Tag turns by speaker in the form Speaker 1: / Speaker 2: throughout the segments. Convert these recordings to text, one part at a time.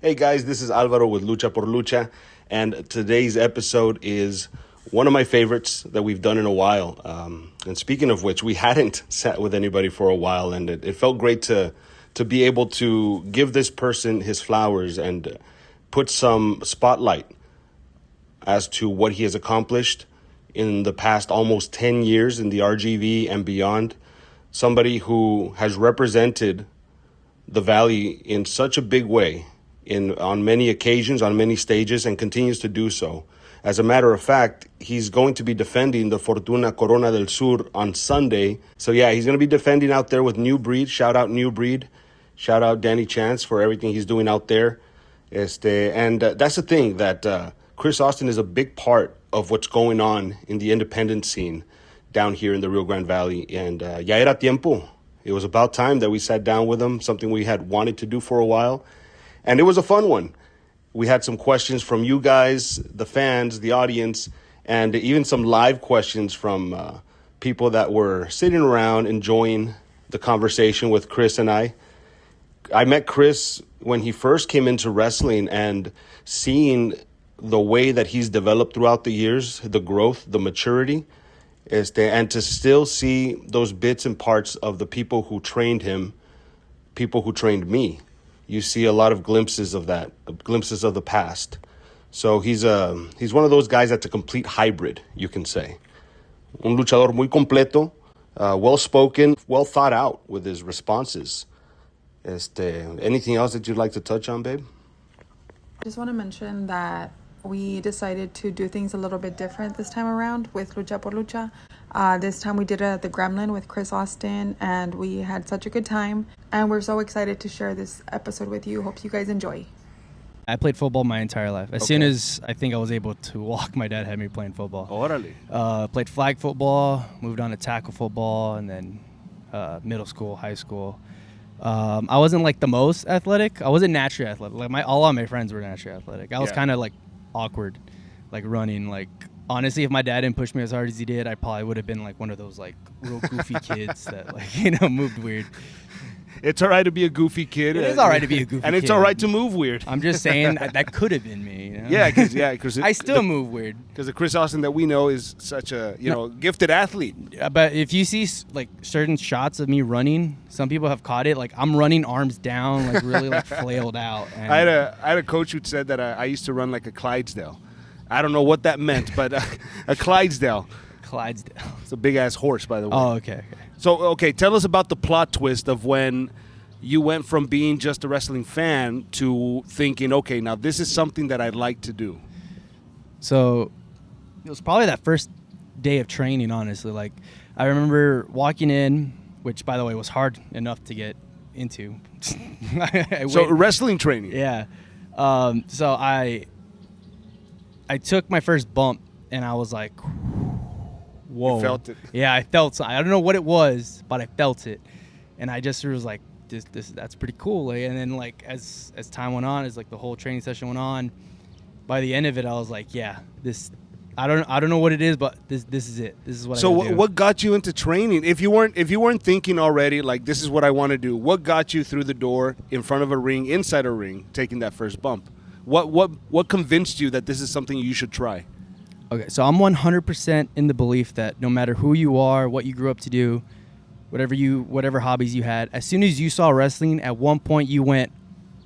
Speaker 1: Hey guys, this is Alvaro with Lucha por Lucha, and today's episode is one of my favorites that we've done in a while. And speaking of which, we hadn't sat with anybody for a while, and it felt great to be able to give this person his flowers and put some spotlight as to what he has accomplished in the past almost 10 years in the RGV and beyond. Somebody who has represented the Valley in such a big way on many occasions, on many stages, and continues to do so. As a matter of fact, he's going to be defending the Fortuna Corona del Sur on Sunday. So yeah, he's going to be defending out there with New Breed. Shout out New Breed. Shout out Danny Chance for everything he's doing out there. That's the thing, that Criss Austin is a big part of what's going on in the independent scene down here in the Rio Grande Valley. And ya era tiempo. It was about time that we sat down with him, something we had wanted to do for a while. And it was a fun one. We had some questions from you guys, the fans, the audience, and even some live questions from people that were sitting around enjoying the conversation with Criss and I. I met Criss when he first came into wrestling, and seeing the way that he's developed throughout the years, the growth, the maturity, and to still see those bits and parts of the people who trained him, people who trained me. You see a lot of glimpses of that, glimpses of the past. So he's one of those guys that's a complete hybrid, you can say. Un luchador muy completo, well-spoken, well thought out with his responses. Anything else that you'd like to touch on, babe?
Speaker 2: I just want to mention that we decided to do things a little bit different this time around with Lucha por Lucha. This time we did it at the Gremlin with Criss Austin, and we had such a good time. And we're so excited to share this episode with you. Hope you guys enjoy.
Speaker 3: I played football my entire life. As soon as I think I was able to walk, my dad had me playing football.
Speaker 1: Órale.
Speaker 3: Played flag football, moved on to tackle football, and then middle school, high school. I wasn't like the most athletic. I wasn't naturally athletic. Like all of my friends were naturally athletic. I was kind of like awkward, like running. Like honestly, if my dad didn't push me as hard as he did, I probably would have been like one of those like real goofy kids that like moved weird.
Speaker 1: It's all right to be a goofy kid.
Speaker 3: It is all right to be a goofy kid.
Speaker 1: And it's all right to move weird.
Speaker 3: I'm just saying that could have been me. You know?
Speaker 1: Yeah, because
Speaker 3: I still move weird.
Speaker 1: Because the Criss Austin that we know is such a gifted athlete.
Speaker 3: But if you see like certain shots of me running, some people have caught it. Like I'm running arms down, like really like flailed out. And
Speaker 1: I had a coach who said that I used to run like a Clydesdale. I don't know what that meant, but a Clydesdale.
Speaker 3: Clydesdale.
Speaker 1: It's a big ass horse, by the way.
Speaker 3: Oh, okay.
Speaker 1: So, tell us about the plot twist of when you went from being just a wrestling fan to thinking, okay, now this is something that I'd like to do.
Speaker 3: So it was probably that first day of training, honestly. Like I remember walking in, which by the way was hard enough to get into.
Speaker 1: So wrestling training.
Speaker 3: Yeah. So I took my first bump and I was like, whoa.
Speaker 1: You felt it.
Speaker 3: Yeah, I felt something. I don't know what it was, but I felt it. And I just was like, that's pretty cool. Like, and then like as time went on, as like the whole training session went on, by the end of it I was like, yeah, this I don't know what it is, but this is it. This is what
Speaker 1: so
Speaker 3: I do.
Speaker 1: What got you into training? If you weren't thinking already like this is what I want to do, what got you through the door in front of a ring, inside a ring, taking that first bump? What convinced you that this is something you should try?
Speaker 3: Okay, so I'm 100% in the belief that no matter who you are, what you grew up to do, whatever hobbies you had, as soon as you saw wrestling, at one point you went,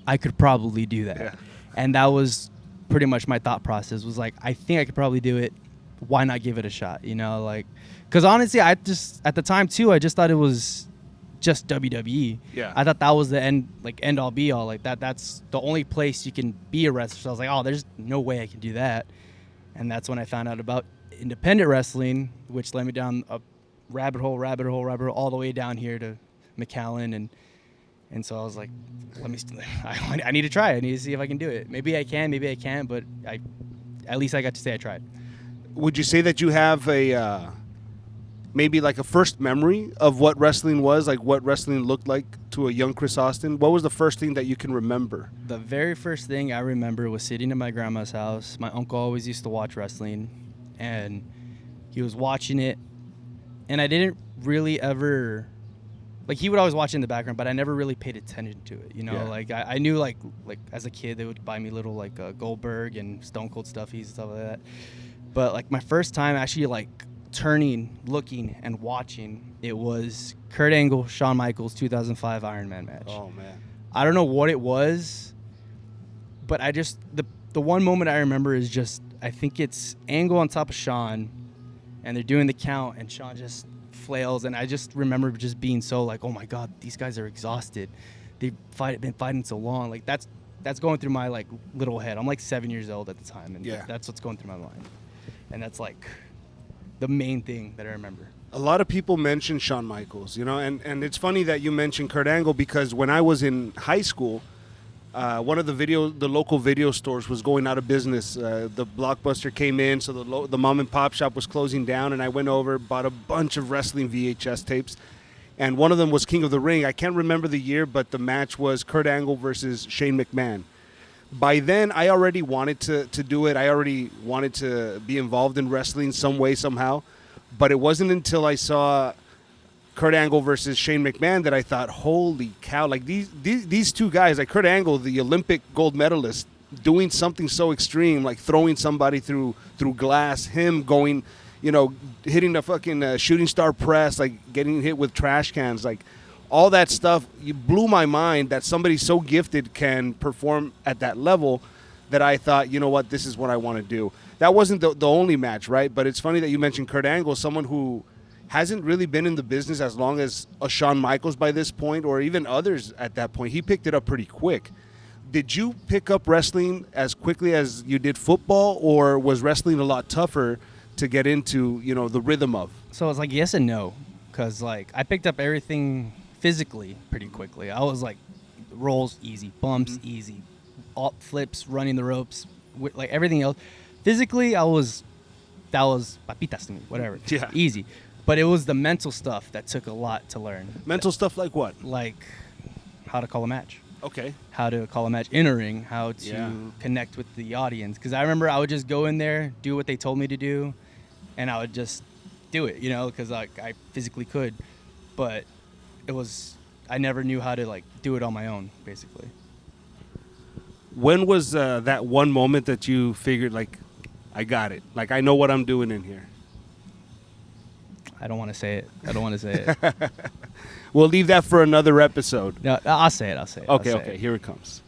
Speaker 3: I could probably do that.
Speaker 1: Yeah.
Speaker 3: And that was pretty much my thought process, was like, I think I could probably do it. Why not give it a shot? Like, because honestly, I just, at the time too, I just thought it was just WWE.
Speaker 1: Yeah.
Speaker 3: I thought that was the end all be all. Like that's the only place you can be a wrestler. So I was like, oh, there's no way I can do that. And that's when I found out about independent wrestling, which led me down a rabbit hole, all the way down here to McAllen. And so I was like, I need to try it. I need to see if I can do it. Maybe I can, maybe I can't, but at least I got to say I tried.
Speaker 1: Would you say that you have a maybe like a first memory of what wrestling was, like what wrestling looked like to a young Criss Austin? What was the first thing that you can remember?
Speaker 3: The very first thing I remember was sitting in my grandma's house. My uncle always used to watch wrestling, and he was watching it, and I didn't really ever like he would always watch in the background, but I never really paid attention to it. You know,
Speaker 1: Yeah.
Speaker 3: like I knew like as a kid they would buy me little like Goldberg and Stone Cold stuffies and stuff like that. But like my first time actually like turning, looking, and watching, it was Kurt Angle, Shawn Michaels 2005 Iron Man match.
Speaker 1: Oh man.
Speaker 3: I don't know what it was, but I just the one moment I remember is just I think it's Angle on top of Shawn, and they're doing the count, and Shawn just flails, and I just remember just being so like, oh my god, these guys are exhausted. They've been fighting so long. Like that's going through my like little head. I'm like 7 years old at the time, and that's what's going through my mind, and that's like the main thing that I remember.
Speaker 4: A lot of people mention Shawn Michaels, you know, and it's funny that you mentioned Kurt Angle because when I was in high school, one of the local video stores was going out of business. The Blockbuster came in, so the mom and pop shop was closing down, and I went over, bought a bunch of wrestling VHS tapes, and one of them was King of the Ring. I can't remember the year, but the match was Kurt Angle versus Shane McMahon. By then, I already wanted to do it. I already wanted to be involved in wrestling some way, somehow. But it wasn't until I saw Kurt Angle versus Shane McMahon that I thought, holy cow, like these two guys, like Kurt Angle, the Olympic gold medalist, doing something so extreme, like throwing somebody through glass, him going, you know, hitting the fucking shooting star press, like getting hit with trash cans, like all that stuff. You blew my mind that somebody so gifted can perform at that level that I thought, you know what, this is what I want to do. That wasn't the only match, right? But it's funny that you mentioned Kurt Angle, someone who hasn't really been in the business as long as a Shawn Michaels by this point, or even others at that point. He picked it up pretty quick. Did you pick up wrestling as quickly as you did football, or was wrestling a lot tougher to get into, you know, the rhythm of?
Speaker 3: So it's like yes and no, because like I picked up everything physically pretty quickly. I was like rolls easy, bumps easy, alt flips, running the ropes, like everything else. Physically, that was papitas to me, whatever.
Speaker 4: Yeah.
Speaker 3: Easy. But it was the mental stuff that took a lot to learn.
Speaker 4: Mental stuff like what?
Speaker 3: Like how to call a match.
Speaker 4: Okay.
Speaker 3: How to call a match in a ring, how to connect with the audience. Because I remember I would just go in there, do what they told me to do, and I would just do it, you know, because like, I physically could. But I never knew how to like do it on my own, basically.
Speaker 4: When was that one moment that you figured, like, I got it? Like, I know what I'm doing in here.
Speaker 3: I don't want to say it.
Speaker 4: We'll leave that for another episode.
Speaker 3: No, I'll say it.
Speaker 4: Okay, here it comes.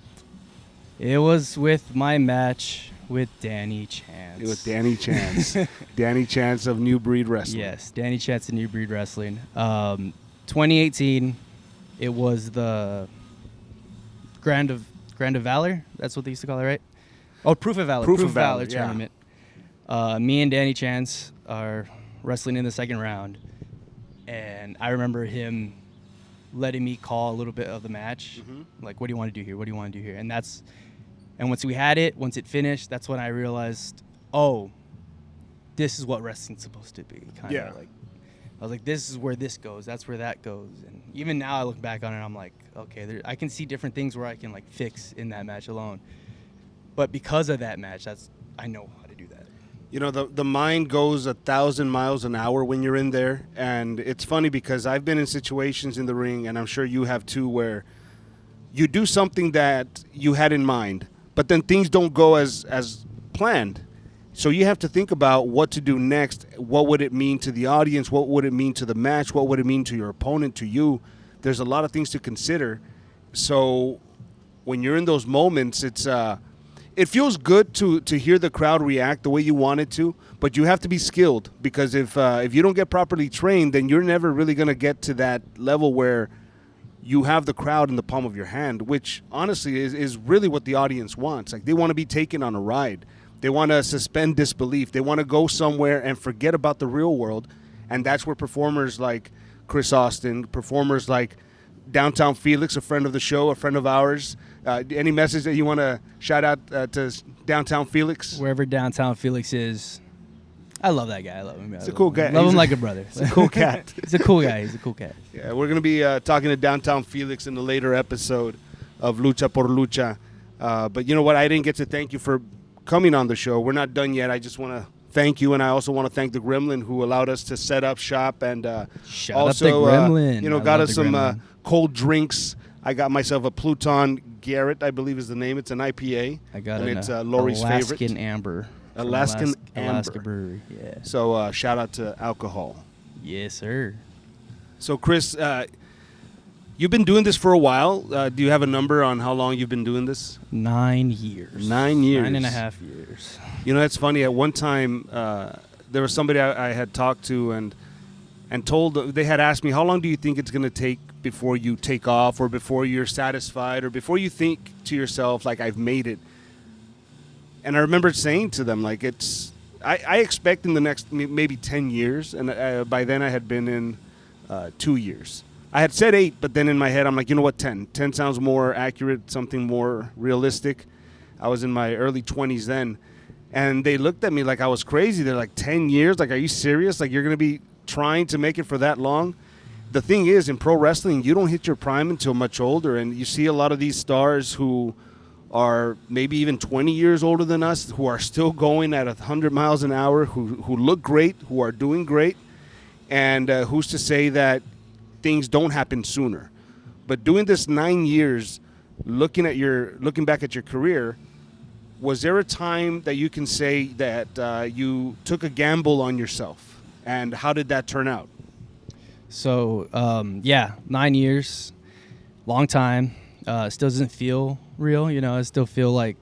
Speaker 3: It was with my match with Danny Chance.
Speaker 4: With Danny Chance. Danny Chance of New Breed Wrestling.
Speaker 3: Yes, Danny Chance of New Breed Wrestling. 2018, it was the Grand of Valor. That's what they used to call it, right? Oh, Proof of Valor.
Speaker 4: Proof of Valor,
Speaker 3: tournament. Me and Danny Chance are wrestling in the second round, and I remember him letting me call a little bit of the match. Like, what do you want to do here? What do you want to do here? And once it finished, that's when I realized, oh, this is what wrestling's supposed to be. Kind of like, I was like, this is where this goes. That's where that goes. And even now I look back on it, I'm like, okay, I can see different things where I can like fix in that match alone. But because of that match, I know how to do that.
Speaker 4: You know, the mind goes 1,000 miles an hour when you're in there. And it's funny because I've been in situations in the ring, and I'm sure you have too, where you do something that you had in mind, but then things don't go as planned. So you have to think about what to do next. What would it mean to the audience? What would it mean to the match? What would it mean to your opponent, to you? There's a lot of things to consider. So when you're in those moments, it feels good to hear the crowd react the way you want it to, but you have to be skilled, because if you don't get properly trained, then you're never really going to get to that level where you have the crowd in the palm of your hand, which honestly is really what the audience wants. Like, they want to be taken on a ride. They want to suspend disbelief. They want to go somewhere and forget about the real world, and that's where performers like Criss Austin, performers like Downtown Felix, a friend of the show, a friend of ours. Any message that you want to shout out to Downtown Felix?
Speaker 3: Wherever Downtown Felix is, I love that guy. I love him.
Speaker 4: He's a cool guy.
Speaker 3: Love him like a brother.
Speaker 4: He's a cool cat.
Speaker 3: He's a cool guy.
Speaker 4: Yeah, we're going to be talking to Downtown Felix in a later episode of Lucha por Lucha. But you know what? I didn't get to thank you for coming on the show. We're not done yet. I just want to thank you. And I also want to thank the Gremlin who allowed us to set up shop and
Speaker 3: Shout
Speaker 4: also,
Speaker 3: out the Gremlin.
Speaker 4: you know,
Speaker 3: I
Speaker 4: got
Speaker 3: love
Speaker 4: us
Speaker 3: the
Speaker 4: some
Speaker 3: Gremlin.
Speaker 4: cold drinks. I got myself a Pluton Garrett, I believe is the name. It's an IPA.
Speaker 3: I got
Speaker 4: and
Speaker 3: an
Speaker 4: it's Lori's
Speaker 3: Alaskan
Speaker 4: favorite.
Speaker 3: Amber. from
Speaker 4: Alaskan
Speaker 3: Alaska
Speaker 4: Amber.
Speaker 3: Brewery. Yeah.
Speaker 4: So shout out to alcohol.
Speaker 3: Yes, sir.
Speaker 4: So Chris, you've been doing this for a while. Do you have a number on how long you've been doing this?
Speaker 3: 9 years.
Speaker 4: 9 years.
Speaker 3: 9.5 years.
Speaker 4: You know, that's funny. At one time, there was somebody I had talked to and told, they had asked me, how long do you think it's going to take before you take off or before you're satisfied or before you think to yourself, like, I've made it? And I remember saying to them, like, I expect in the next maybe 10 years. And by then I had been in 2 years. I had said 8, but then in my head, I'm like, you know what, 10. 10 sounds more accurate, something more realistic. I was in my early 20s then. And they looked at me like I was crazy. They're like, 10 years? Like, are you serious? Like, you're going to be trying to make it for that long? The thing is, in pro wrestling, you don't hit your prime until much older. And you see a lot of these stars who are maybe even 20 years older than us, who are still going at 100 miles an hour, who look great, who are doing great. And who's to say that things don't happen sooner? But doing this 9 years, looking back at your career, was there a time that you can say that you took a gamble on yourself? And how did that turn out?
Speaker 3: So, 9 years, long time. Still doesn't feel real, you know. I still feel like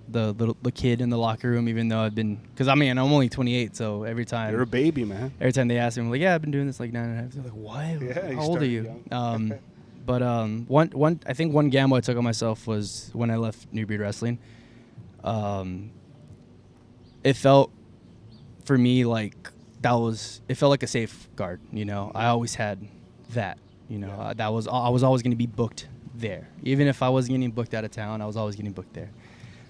Speaker 3: the kid in the locker room, even though I've been, because I mean, I'm only 28, so every time
Speaker 4: You're a baby, man.
Speaker 3: every time they ask me, I'm like, yeah, I've been doing this like 9.5. They're like, what?
Speaker 4: Yeah,
Speaker 3: How old are you?
Speaker 4: young.
Speaker 3: But I think one gamble I took on myself was when I left New Breed Wrestling. It felt for me like it felt like a safeguard, you know. I always had that, you know. I was always going to be booked there, even if I wasn't getting booked out of town. I was always getting booked there.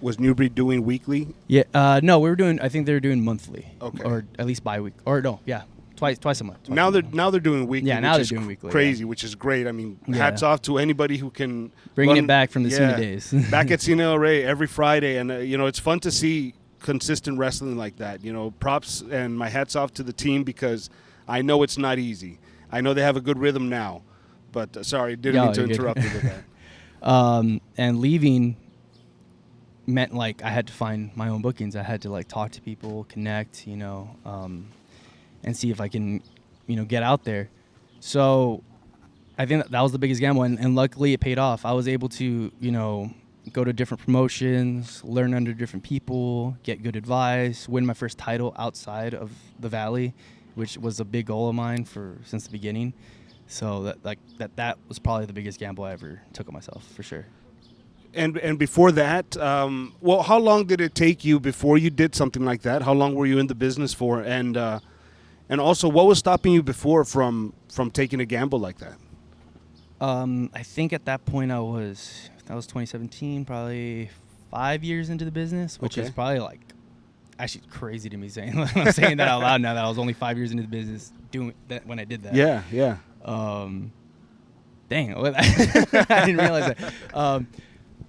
Speaker 4: Was New Breed doing weekly?
Speaker 3: Yeah, no, I think they were doing monthly,
Speaker 4: Okay.
Speaker 3: or at least bi-week, or no, yeah, twice a month.
Speaker 4: Now they're doing weekly.
Speaker 3: Yeah, now
Speaker 4: which
Speaker 3: they're
Speaker 4: is
Speaker 3: doing weekly,
Speaker 4: Crazy, which is great. I mean, hats off to anybody who can
Speaker 3: Bringing
Speaker 4: run-
Speaker 3: it back from the Cena days.
Speaker 4: Back at Cena El Rey every Friday, and you know, it's fun to see consistent wrestling like that. You know, props and my hats off to the team, because I know it's not easy. I know they have a good rhythm now, but sorry, didn't mean to
Speaker 3: you're good.
Speaker 4: interrupt you with that.
Speaker 3: And leaving meant like I had to find my own bookings. I had to like talk to people, connect, you know, and see if I can, you know, get out there. So I think that was the biggest gamble, and luckily it paid off. I was able to, you know, go to different promotions, learn under different people, get good advice, win my first title outside of the Valley, which was a big goal of mine since the beginning. So that was probably the biggest gamble I ever took on myself, for sure.
Speaker 4: And before that, well, how long did it take you before you did something like that? How long were you in the business for? And also, what was stopping you before from taking a gamble like that?
Speaker 3: I think at that point that was 2017, probably 5 years into the business, which is probably like actually crazy to me saying I'm saying that out loud now that I was only 5 years into the business doing that when I did that.
Speaker 4: Yeah.
Speaker 3: Dang, I didn't realize that.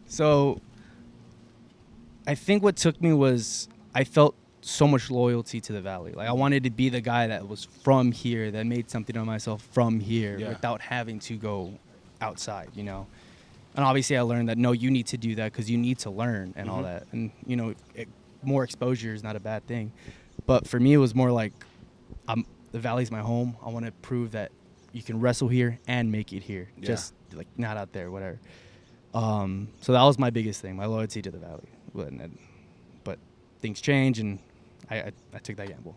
Speaker 3: So I think what took me was I felt so much loyalty to the Valley. Like I wanted to be the guy that was from here, that made something of myself from here without having to go outside, you know. And obviously I learned that, no, you need to do that because you need to learn and all that. And, you know, more exposure is not a bad thing. But for me, it was more like the Valley's my home. I want to prove that you can wrestle here and make it here. Yeah. Just like not out there, whatever. So that was my biggest thing, my loyalty to the Valley. But things change, and I took that gamble.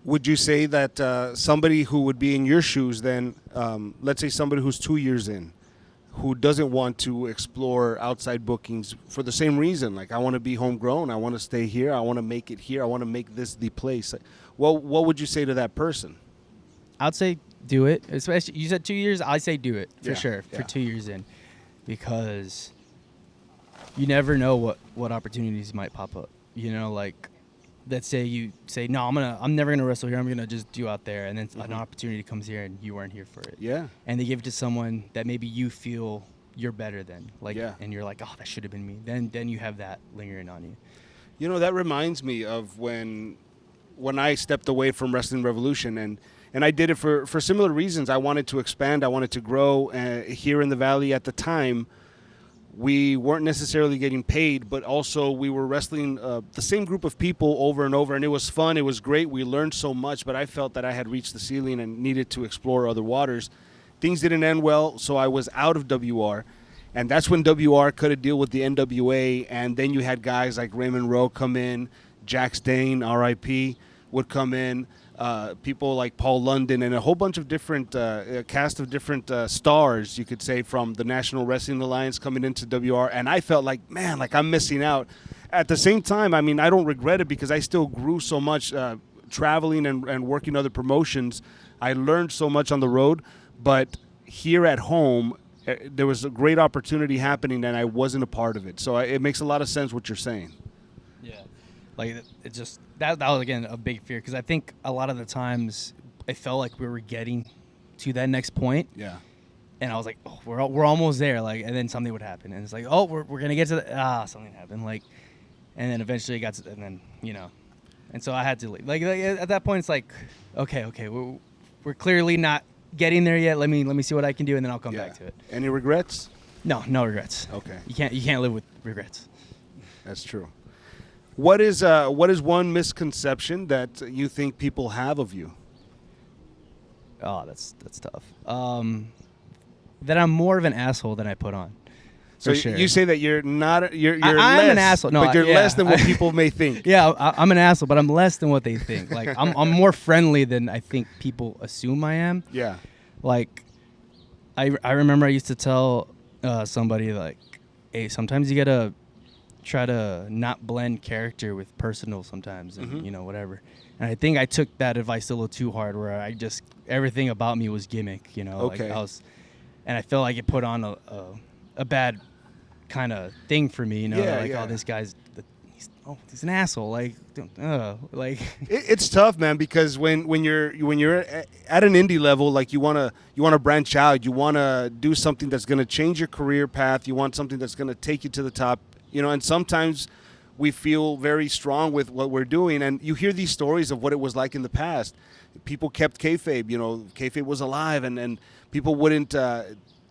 Speaker 4: Would you say that somebody who would be in your shoes then, let's say somebody who's 2 years in, who doesn't want to explore outside bookings for the same reason, like I want to be homegrown, I want to stay here, I want to make it here, I want to make this the place. What would you say to that person?
Speaker 3: I'd say do it. Especially, you said 2 years, I'd say do it for sure,
Speaker 4: yeah.
Speaker 3: for 2 years in. Because you never know what opportunities might pop up. You know, like let's say you say, no, I'm never gonna wrestle here. I'm gonna just do out there, and then an opportunity comes here, and you weren't here for it.
Speaker 4: Yeah.
Speaker 3: And they give it to someone that maybe you feel you're better than, like,
Speaker 4: Yeah.
Speaker 3: and you're like, oh, that should have been me. Then you have that lingering on you.
Speaker 4: You know, that reminds me of when I stepped away from Wrestling Revolution, and I did it for similar reasons. I wanted to expand. I wanted to grow. Here in the Valley at the time, we weren't necessarily getting paid, but also we were wrestling the same group of people over and over, and it was fun. It was great. We learned so much, but I felt that I had reached the ceiling and needed to explore other waters. Things didn't end well, so I was out of WR. And that's when WR cut a deal with the NWA, and then you had guys like Raymond Rowe come in, Jack Stain, R.I.P., would come in, people like Paul London, and a whole bunch of different, cast of different stars, you could say, from the National Wrestling Alliance coming into WR, and I felt like, man, like I'm missing out. At the same time, I mean, I don't regret it because I still grew so much traveling and working other promotions. I learned so much on the road, but here at home, there was a great opportunity happening and I wasn't a part of it. So it makes a lot of sense what you're saying.
Speaker 3: Yeah. Like, it just, that was, again, a big fear because I think a lot of the times it felt like we were getting to that next point.
Speaker 4: Yeah.
Speaker 3: And I was like, oh, we're almost there. Like, and then something would happen. And it's like, oh, we're going to get to the, something happened. Like, and then eventually it got to, and then, you know, and so I had to leave. Like at that point, it's like, okay, we're clearly not getting there yet. Let me see what I can do, and then I'll come back to it.
Speaker 4: Any regrets?
Speaker 3: No regrets.
Speaker 4: Okay.
Speaker 3: You can't live with regrets.
Speaker 4: That's true. What is one misconception that you think people have of you?
Speaker 3: Oh, that's tough. That I'm more of an asshole than I put on.
Speaker 4: So
Speaker 3: sure.
Speaker 4: You say that you're not I'm
Speaker 3: an asshole. No,
Speaker 4: but you're
Speaker 3: yeah.
Speaker 4: less than what people may think.
Speaker 3: Yeah, I'm an asshole, but I'm less than what they think. Like I'm more friendly than I think people assume I am.
Speaker 4: Yeah.
Speaker 3: Like I remember I used to tell somebody like, hey, sometimes you gotta try to not blend character with personal sometimes, and you know, whatever. And I think I took that advice a little too hard, where I just everything about me was gimmick, you know.
Speaker 4: Okay.
Speaker 3: Like and I felt like it put on a bad kind of thing for me, you know. Oh, this guy's he's an asshole. Like
Speaker 4: it's tough, man, because when you're at an indie level, like you wanna branch out, you wanna do something that's gonna change your career path, you want something that's gonna take you to the top, you know. And sometimes we feel very strong with what we're doing, and you hear these stories of what it was like in the past. People kept kayfabe, you know, kayfabe was alive, and people wouldn't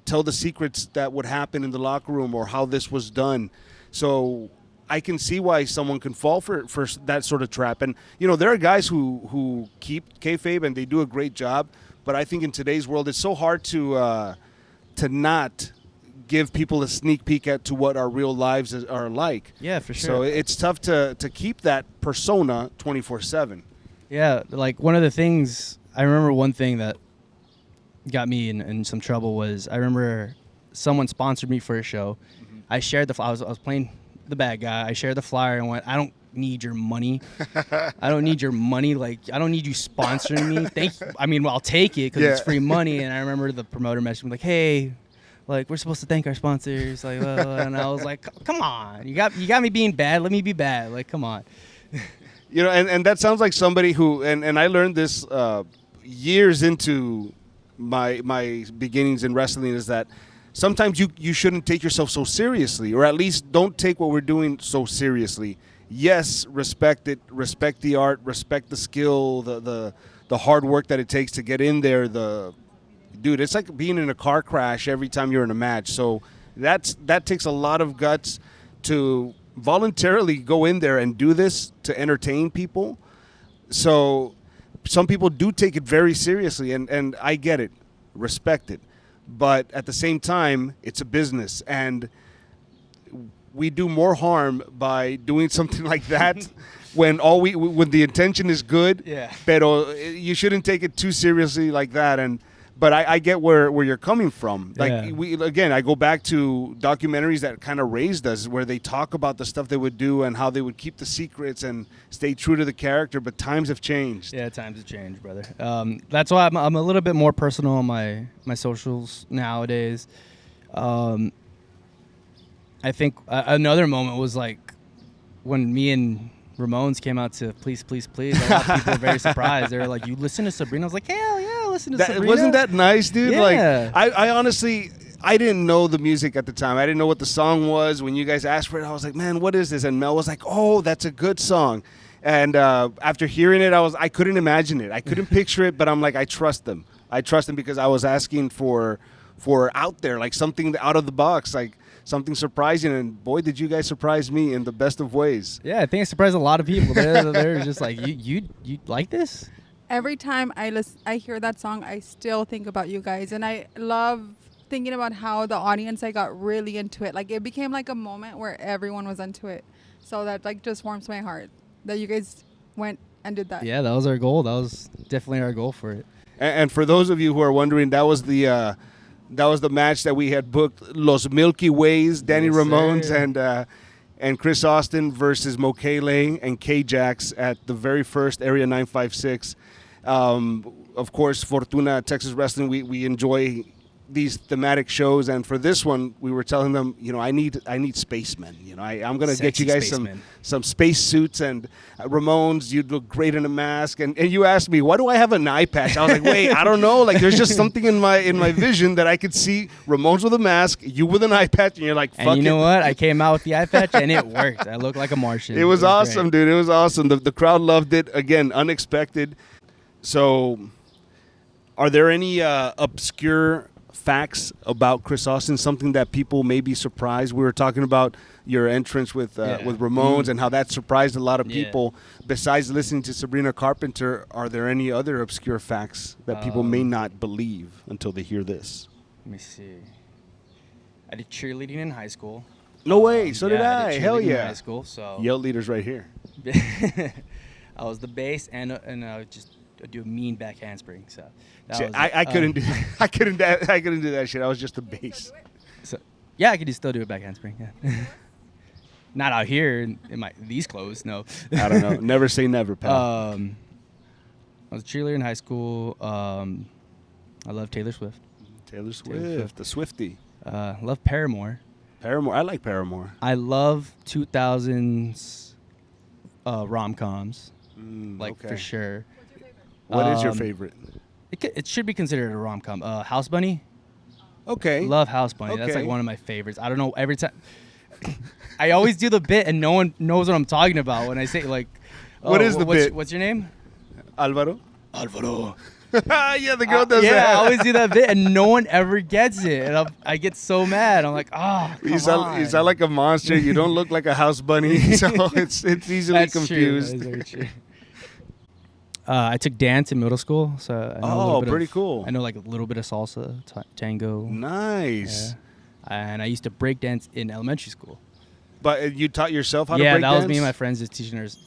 Speaker 4: tell the secrets that would happen in the locker room or how this was done. So I can see why someone can fall for that sort of trap. And, you know, there are guys who keep kayfabe and they do a great job. But I think in today's world, it's so hard to not give people a sneak peek to what our real lives are like.
Speaker 3: Yeah, for sure.
Speaker 4: So it's tough to keep that persona 24/7.
Speaker 3: Yeah, like one of the things, I remember one thing that got me in some trouble was I remember someone sponsored me for a show. I shared I was playing the bad guy. I shared the flyer and went, I don't need your money. I don't need your money. Like, I don't need you sponsoring me. Thank you. I mean, well, I'll take it because it's free money. And I remember the promoter messaged me like, hey, like, we're supposed to thank our sponsors. Like, and I was like, come on, you got me being bad. Let me be bad. Like, come on.
Speaker 4: You know, and that sounds like somebody who, and I learned this years into my beginnings in wrestling, is that sometimes you shouldn't take yourself so seriously, or at least don't take what we're doing so seriously. Yes, respect it, respect the art, respect the skill, the hard work that it takes to get in there. Dude, it's like being in a car crash every time you're in a match. So that takes a lot of guts to voluntarily go in there and do this to entertain people. So some people do take it very seriously, and I get it, respect it. But at the same time, it's a business, and we do more harm by doing something like that when when the intention is good.
Speaker 3: Yeah.
Speaker 4: Pero you shouldn't take it too seriously like that. But I get where you're coming from. Like, I go back to documentaries that kind of raised us, where they talk about the stuff they would do and how they would keep the secrets and stay true to the character. But times have changed.
Speaker 3: Yeah, times have changed, brother. That's why I'm a little bit more personal on my socials nowadays. I think another moment was like when me and Ramones came out to Please, Please, Please. A lot of people were very surprised. They were like, you listen to Sabrina? I was like, hell yeah, I listen to Sabrina.
Speaker 4: Wasn't that nice, dude?
Speaker 3: Yeah.
Speaker 4: Like, I honestly, I didn't know the music at the time. I didn't know what the song was. When you guys asked for it, I was like, man, what is this? And Mel was like, oh, that's a good song. And after hearing it, I couldn't imagine it. I couldn't picture it, but I'm like, I trust them. I trust them because I was asking for out there, like something out of the box, like something surprising. And boy, did you guys surprise me in the best of ways.
Speaker 3: Yeah, I think it surprised a lot of people. They're just like, you like this?
Speaker 2: Every time I hear that song, I still think about you guys, and I love thinking about how the audience got really into it. Like it became like a moment where everyone was into it. So that like just warms my heart that you guys went and did that.
Speaker 3: Yeah, that was our goal. That was definitely our goal for it.
Speaker 4: And for those of you who are wondering, that was the match that we had booked. Los Milky Ways, Danny
Speaker 3: Yes,
Speaker 4: Ramones
Speaker 3: sir.
Speaker 4: and Criss Austin versus Mokele and K-Jax at the very first Area 956. Of course, Fortuna Texas Wrestling, we enjoy these thematic shows, and for this one, we were telling them, I need spacemen. I'm gonna get you guys some space suits, and Ramones, you'd look great in a mask. And you asked me, why do I have an eye patch? I was like, wait, I don't know. Like, there's just something in my vision that I could see Ramones with a mask, you with an eye patch, and you're like, fuck it.
Speaker 3: And you know what? I came out with the eye patch, and it worked. I looked like a Martian.
Speaker 4: It was awesome,
Speaker 3: great.
Speaker 4: dude. It was awesome. The crowd loved it. Again, unexpected. So, are there any obscure facts about Criss Austin, something that people may be surprised? We were talking about your entrance with Ramones and how that surprised a lot of people. Besides listening to Sabrina Carpenter, are there any other obscure facts that people may not believe until they hear this?
Speaker 3: Let me see. I did cheerleading in high school.
Speaker 4: No way. So did
Speaker 3: I
Speaker 4: I.
Speaker 3: did
Speaker 4: Hell
Speaker 3: cheerleading in
Speaker 4: yeah.
Speaker 3: high school. So
Speaker 4: Yell leaders right here.
Speaker 3: I was the bass and I would just do a mean back handspring. So that
Speaker 4: I couldn't do I couldn't do that shit. I was just the bass.
Speaker 3: So yeah, I could still do a back handspring. Yeah. Not out here in these clothes. No.
Speaker 4: I don't know. Never say never, pal.
Speaker 3: I was a cheerleader in high school. I love Taylor Swift.
Speaker 4: Taylor Swift, the Swiftie.
Speaker 3: Love Paramore.
Speaker 4: Paramore. I like Paramore.
Speaker 3: I love 2000s rom-coms, for sure.
Speaker 4: What is your favorite?
Speaker 3: It should be considered a rom-com. House Bunny.
Speaker 4: Okay.
Speaker 3: Love House Bunny. That's
Speaker 4: Okay.
Speaker 3: like one of my favorites. I don't know, every time. I always do the bit and no one knows what I'm talking about when I say like.
Speaker 4: What is the bit?
Speaker 3: What's your name?
Speaker 4: Alvaro?
Speaker 3: Alvaro.
Speaker 4: Yeah, the girl does
Speaker 3: Yeah,
Speaker 4: that.
Speaker 3: I always do that bit and no one ever gets it. And I get so mad. I'm like,
Speaker 4: You sound like a monster. You don't look like a house bunny. So it's easily
Speaker 3: That's
Speaker 4: confused.
Speaker 3: True. That is very true. I took dance in middle school, so I know a little bit
Speaker 4: pretty cool.
Speaker 3: I know like a little bit of salsa, tango.
Speaker 4: Nice.
Speaker 3: Yeah. And I used to break dance in elementary school.
Speaker 4: But you taught yourself how to
Speaker 3: Yeah,
Speaker 4: break
Speaker 3: that
Speaker 4: dance?
Speaker 3: was me and my friends just teaching us,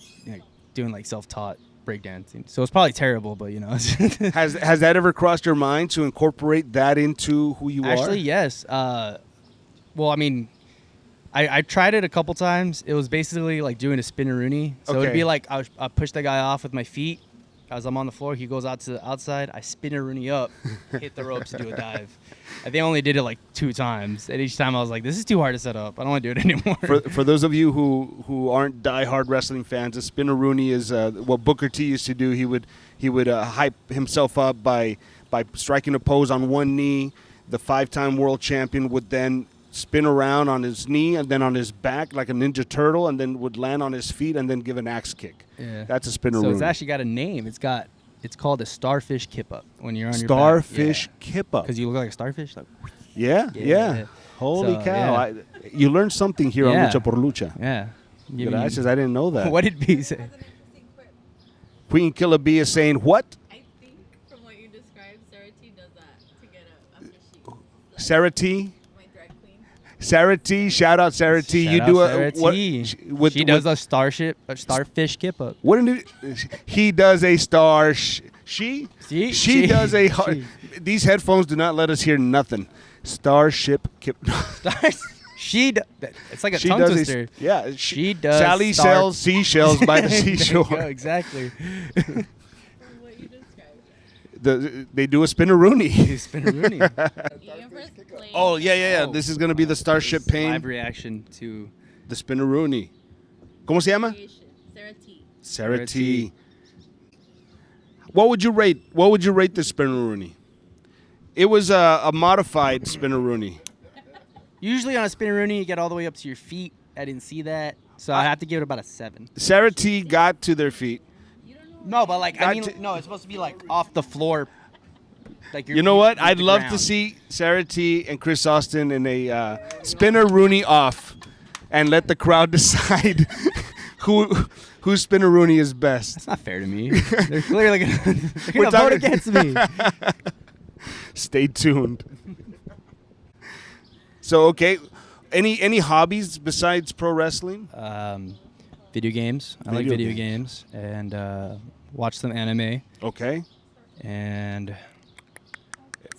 Speaker 3: doing like self-taught breakdancing. So it's probably terrible, but
Speaker 4: Has that ever crossed your mind to incorporate that into who you are?
Speaker 3: Actually, yes. Well, I mean, I tried it a couple times. It was basically like doing a spinneroonie. So it'd be like I push the guy off with my feet. As I'm on the floor, he goes out to the outside. I spinneroonie up, hit the ropes, and do a dive. I think I only did it like 2 times. And each time I was like, this is too hard to set up. I don't want to do it anymore.
Speaker 4: For those of you who aren't diehard wrestling fans, a spinneroonie is what Booker T used to do. He would hype himself up by striking a pose on one knee. The 5-time world champion would then spin around on his knee and then on his back like a Ninja Turtle, and then would land on his feet and then give an axe kick.
Speaker 3: Yeah.
Speaker 4: That's a spinneroonie.
Speaker 3: So it's actually got a name. It's called a starfish kip up when you're on your back.
Speaker 4: Starfish kip up.
Speaker 3: Because you look like a starfish. Like,
Speaker 4: Yeah. Holy
Speaker 3: So,
Speaker 4: cow.
Speaker 3: yeah.
Speaker 4: You learned something here on Lucha por Lucha.
Speaker 3: Yeah.
Speaker 4: Gracias, I didn't know that.
Speaker 3: What did B say?
Speaker 4: Queen Killer B is saying what?
Speaker 5: I think from what you described, Sarah T does that to get a fishy.
Speaker 4: Sarah T?
Speaker 5: My drag queen.
Speaker 4: Sarah T, shout out Sarah T.
Speaker 3: Shout
Speaker 4: You
Speaker 3: out
Speaker 4: do
Speaker 3: Sarah
Speaker 4: a what?
Speaker 3: T. She does a starfish kip up.
Speaker 4: What he does a star. She does a.
Speaker 3: She.
Speaker 4: These headphones do not let us hear nothing. Starship kip.
Speaker 3: It's like a
Speaker 4: She
Speaker 3: tongue
Speaker 4: does
Speaker 3: twister. She does.
Speaker 4: Sally sells seashells by the
Speaker 3: There you
Speaker 4: seashore.
Speaker 3: go, exactly.
Speaker 5: From what you described.
Speaker 4: They do a spinneroonie.
Speaker 3: Spinneroonie.
Speaker 5: Universe playing.
Speaker 4: Oh yeah. This is gonna be the Starship Pain.
Speaker 3: Live reaction to
Speaker 4: The spinneroonie. ¿Cómo se llama?
Speaker 5: Sarah T.
Speaker 4: Sarah
Speaker 3: Sarah
Speaker 4: T.
Speaker 3: T.
Speaker 4: What would you rate the spinneroonie? It was a modified spinneroonie.
Speaker 3: Usually on a spinneroonie, you get all the way up to your feet. I didn't see that, so I have to give it about a 7.
Speaker 4: Sarah T got to their feet.
Speaker 3: No, but like I mean,
Speaker 4: Got to-
Speaker 3: no, it's supposed to be like off the floor. Like
Speaker 4: You know what?
Speaker 3: feet
Speaker 4: I'd
Speaker 3: the
Speaker 4: love to
Speaker 3: ground.
Speaker 4: see Sarah T and Criss Austin in a spinneroonie off, and let the crowd decide whose spinneroonie is best.
Speaker 3: That's not fair to me. They're clearly gonna
Speaker 4: We're
Speaker 3: vote
Speaker 4: talking-
Speaker 3: against me.
Speaker 4: Stay tuned. So okay, any hobbies besides pro wrestling?
Speaker 3: Video games. I like
Speaker 4: Video
Speaker 3: video games and watch some anime
Speaker 4: Okay.
Speaker 3: and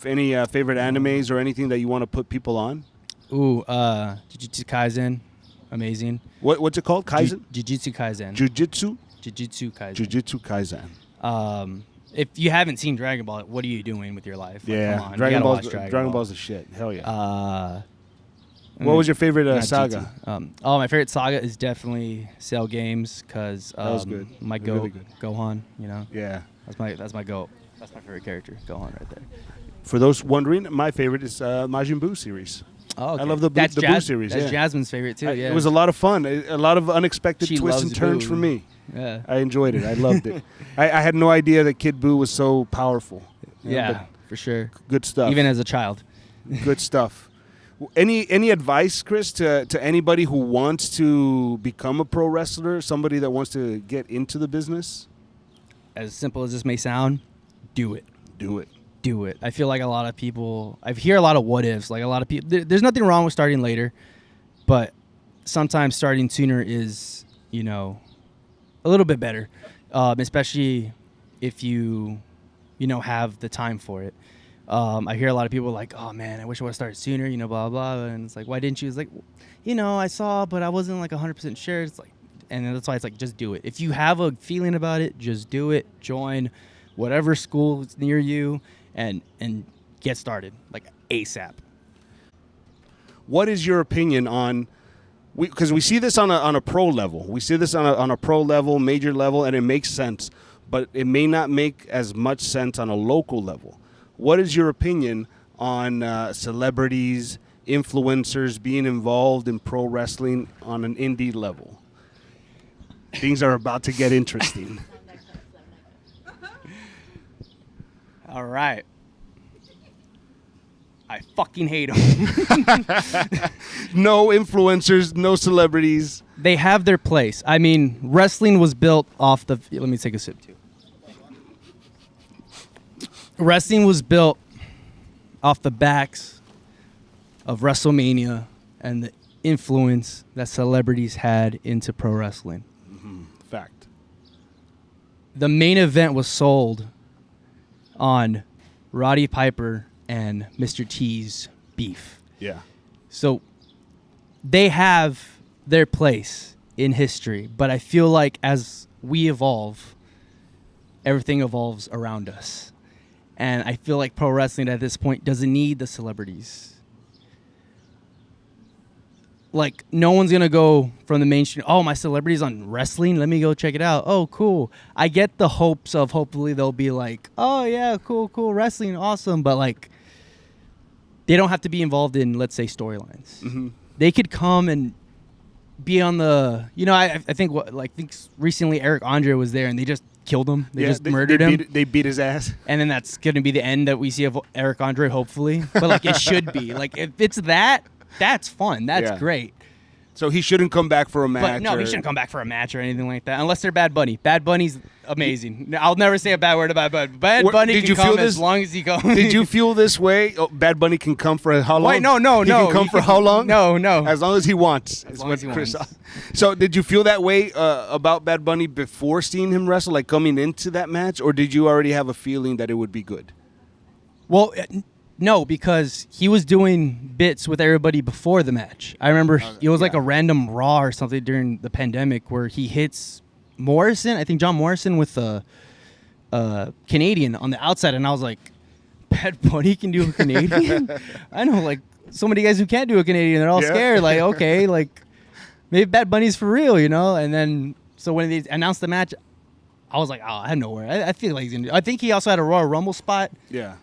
Speaker 4: Any favorite animes or anything that you want to put people on?
Speaker 3: Jujutsu Kaisen, amazing.
Speaker 4: What's it called? Kaizen?
Speaker 3: Jujutsu Kaisen.
Speaker 4: Jujutsu?
Speaker 3: Jujutsu Kaisen.
Speaker 4: Jujutsu Kaisen.
Speaker 3: If you haven't seen Dragon Ball, what are you doing with your life? Like,
Speaker 4: Yeah,
Speaker 3: come on, you
Speaker 4: Dragon
Speaker 3: gotta
Speaker 4: Ball's
Speaker 3: watch
Speaker 4: Dragon Ball's the shit. Hell yeah.
Speaker 3: What
Speaker 4: what was your favorite saga?
Speaker 3: My favorite saga is definitely Cell Games because
Speaker 4: was good.
Speaker 3: my
Speaker 4: That was really
Speaker 3: goat,
Speaker 4: good.
Speaker 3: Gohan. You know,
Speaker 4: Yeah.
Speaker 3: that's my goat. That's my favorite character, Gohan, right there.
Speaker 4: For those wondering, my favorite is Majin Buu series.
Speaker 3: Oh, okay.
Speaker 4: I love the
Speaker 3: that's
Speaker 4: Buu series.
Speaker 3: That's
Speaker 4: yeah.
Speaker 3: Jasmine's favorite too. Yeah,
Speaker 4: It was a lot of fun. A lot of unexpected
Speaker 3: She
Speaker 4: twists
Speaker 3: loves
Speaker 4: and turns
Speaker 3: Buu.
Speaker 4: for me.
Speaker 3: Yeah,
Speaker 4: I enjoyed it. I loved it. I had no idea that Kid Buu was so powerful. You know,
Speaker 3: yeah,
Speaker 4: but
Speaker 3: for sure.
Speaker 4: good stuff.
Speaker 3: Even as a child.
Speaker 4: Good stuff. Any advice, Chris, to anybody who wants to become a pro wrestler, somebody that wants to get into the business?
Speaker 3: As simple as this may sound, do it.
Speaker 4: Do it.
Speaker 3: Do it. I feel like a lot of people, I hear a lot of what ifs. Like a lot of people, there's nothing wrong with starting later, but sometimes starting sooner is, a little bit better, especially if you have the time for it. I hear a lot of people like, oh man, I wish I would have started sooner, blah, blah. And it's like, why didn't you? It's like, I saw, but I wasn't like 100% sure. It's like, and that's why it's like, just do it. If you have a feeling about it, just do it. Join whatever school is near you and get started like ASAP.
Speaker 4: What is your opinion on? Because we see this on a pro level. We see this on a pro level, major level, and it makes sense. But it may not make as much sense on a local level. What is your opinion on celebrities, influencers being involved in pro wrestling on an indie level? Things are about to get interesting.
Speaker 3: All right. I fucking hate them.
Speaker 4: No influencers, no celebrities.
Speaker 3: They have their place. I mean, wrestling was built off the... Let me take a sip, too. Wrestling was built off the backs of WrestleMania and the influence that celebrities had into pro wrestling.
Speaker 4: Fact.
Speaker 3: The main event was sold on Roddy Piper and Mr. T's beef.
Speaker 4: Yeah.
Speaker 3: So they have their place in history, but I feel like as we evolve, everything evolves around us. And I feel like pro wrestling at this point doesn't need the celebrities. Like, no one's going to go from the mainstream, oh, my celebrity's on wrestling, let me go check it out. Oh, cool. I get the hopes of hopefully they'll be like, oh, yeah, cool, wrestling, awesome. But, like, they don't have to be involved in, let's say, storylines.
Speaker 4: Mm-hmm.
Speaker 3: They could come and be on the, I think recently Eric Andre was there and they just killed him. They just murdered him.
Speaker 4: They beat his ass.
Speaker 3: And then that's going to be the end that we see of Eric Andre, hopefully. But, like, it should be. Like, if it's that, that's fun. That's
Speaker 4: Yeah.
Speaker 3: great.
Speaker 4: So he shouldn't come back for a match.
Speaker 3: But, no, he shouldn't come back for a match or anything like that. Unless they're Bad Bunny. Bad Bunny's amazing. I'll never say a bad word about Bad Bunny. Bad Bunny
Speaker 4: did
Speaker 3: can
Speaker 4: you
Speaker 3: come
Speaker 4: feel
Speaker 3: as
Speaker 4: this?
Speaker 3: long as he goes.
Speaker 4: Did you feel this way? Oh, Bad Bunny can come for how long?
Speaker 3: Wait, no.
Speaker 4: He can come for how long?
Speaker 3: No.
Speaker 4: As long as he wants.
Speaker 3: As
Speaker 4: is
Speaker 3: long
Speaker 4: what
Speaker 3: as he
Speaker 4: Criss
Speaker 3: wants.
Speaker 4: So did you feel that way about Bad Bunny before seeing him wrestle, like coming into that match, or did you already have a feeling that it would be good?
Speaker 3: Well, no, because he was doing bits with everybody before the match. I remember it was like
Speaker 4: yeah.
Speaker 3: a random Raw or something during the pandemic where he hits Morrison, I think John Morrison, with a Canadian on the outside, and I was like, Bad Bunny can do a Canadian? I know, like, so many guys who can't do a Canadian, they're all
Speaker 4: Yeah.
Speaker 3: scared, like, okay, like, maybe Bad Bunny's for real, And then, so when they announced the match, I was like, oh, I have nowhere. I feel like he's going to do. I think he also had a Royal Rumble spot
Speaker 4: Yeah.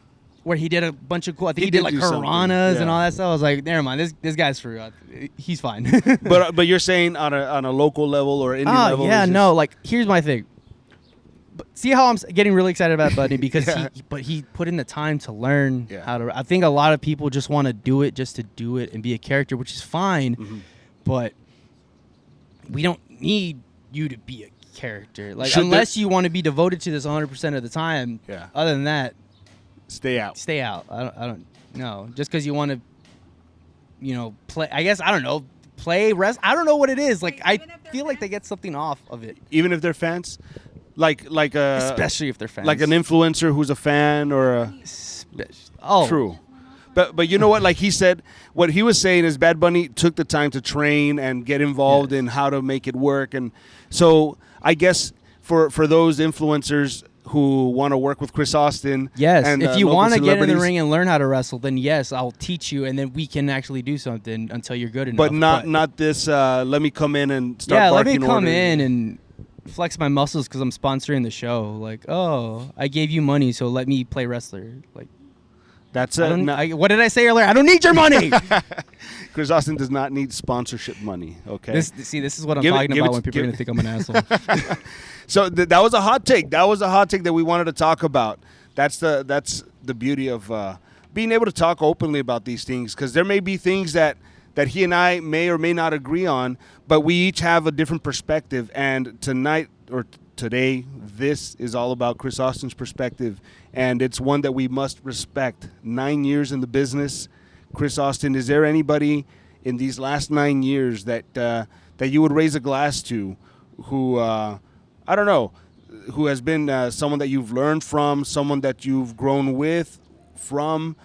Speaker 3: where he did a bunch of cool. I think
Speaker 4: He
Speaker 3: he did
Speaker 4: did
Speaker 3: like
Speaker 4: do something,
Speaker 3: piranhas
Speaker 4: yeah.
Speaker 3: and all that stuff. I was like, never mind. This guy's for real. He's fine.
Speaker 4: But you're saying on a local level or indie level?
Speaker 3: Yeah,
Speaker 4: it's just-
Speaker 3: no. Like, here's my thing. But see how I'm getting really excited about Buddy because
Speaker 4: Yeah.
Speaker 3: he put in the time to learn
Speaker 4: Yeah.
Speaker 3: how to. I think a lot of people just want to do it just to do it and be a character, which is fine.
Speaker 4: Mm-hmm.
Speaker 3: But we don't need you to be a character. Like,
Speaker 4: Should
Speaker 3: unless you want to be devoted to this 100% of the time.
Speaker 4: Yeah.
Speaker 3: Other than that,
Speaker 4: Stay out.
Speaker 3: stay out. I don't know. Just because you want to, play. I guess I don't know. Play rest. I don't know what it is. Like, I
Speaker 5: even if they're
Speaker 3: feel like they
Speaker 5: fans?
Speaker 3: get something off of it,
Speaker 4: Even if they're fans, like
Speaker 3: especially if they're fans.
Speaker 4: like an influencer who's a fan or a
Speaker 3: Oh,
Speaker 4: true. But you know what? Like he said, what he was saying is Bad Bunny took the time to train and get involved in how to make it work, and so I guess for those influencers who want to work with Criss Austin,
Speaker 3: Yes,
Speaker 4: and,
Speaker 3: if you
Speaker 4: local
Speaker 3: want to get in the
Speaker 4: celebrities,
Speaker 3: ring and learn how to wrestle, then yes, I'll teach you, and then we can actually do something until you're good enough.
Speaker 4: but not this. Let me come in and start.
Speaker 3: Yeah, let me
Speaker 4: barking
Speaker 3: come
Speaker 4: orders.
Speaker 3: in and flex my muscles because I'm sponsoring the show. Like, oh, I gave you money, so let me play wrestler. Like,
Speaker 4: That's
Speaker 3: I
Speaker 4: it.
Speaker 3: don't, what did I say earlier? I don't need your money.
Speaker 4: Criss Austin does not need sponsorship money. Okay.
Speaker 3: This is what I'm
Speaker 4: Give it-
Speaker 3: talking
Speaker 4: give
Speaker 3: about
Speaker 4: it-
Speaker 3: when people are
Speaker 4: give
Speaker 3: gonna think I'm an asshole.
Speaker 4: So that was a hot take. That was a hot take that we wanted to talk about. That's the beauty of being able to talk openly about these things, because there may be things that he and I may or may not agree on, but we each have a different perspective. And tonight or today, this is all about Criss Austin's perspective, and it's one that we must respect. 9 years in the business, Criss Austin. Is there anybody in these last 9 years that you would raise a glass to, who I don't know, who has been someone that you've learned from, someone that you've grown with, from,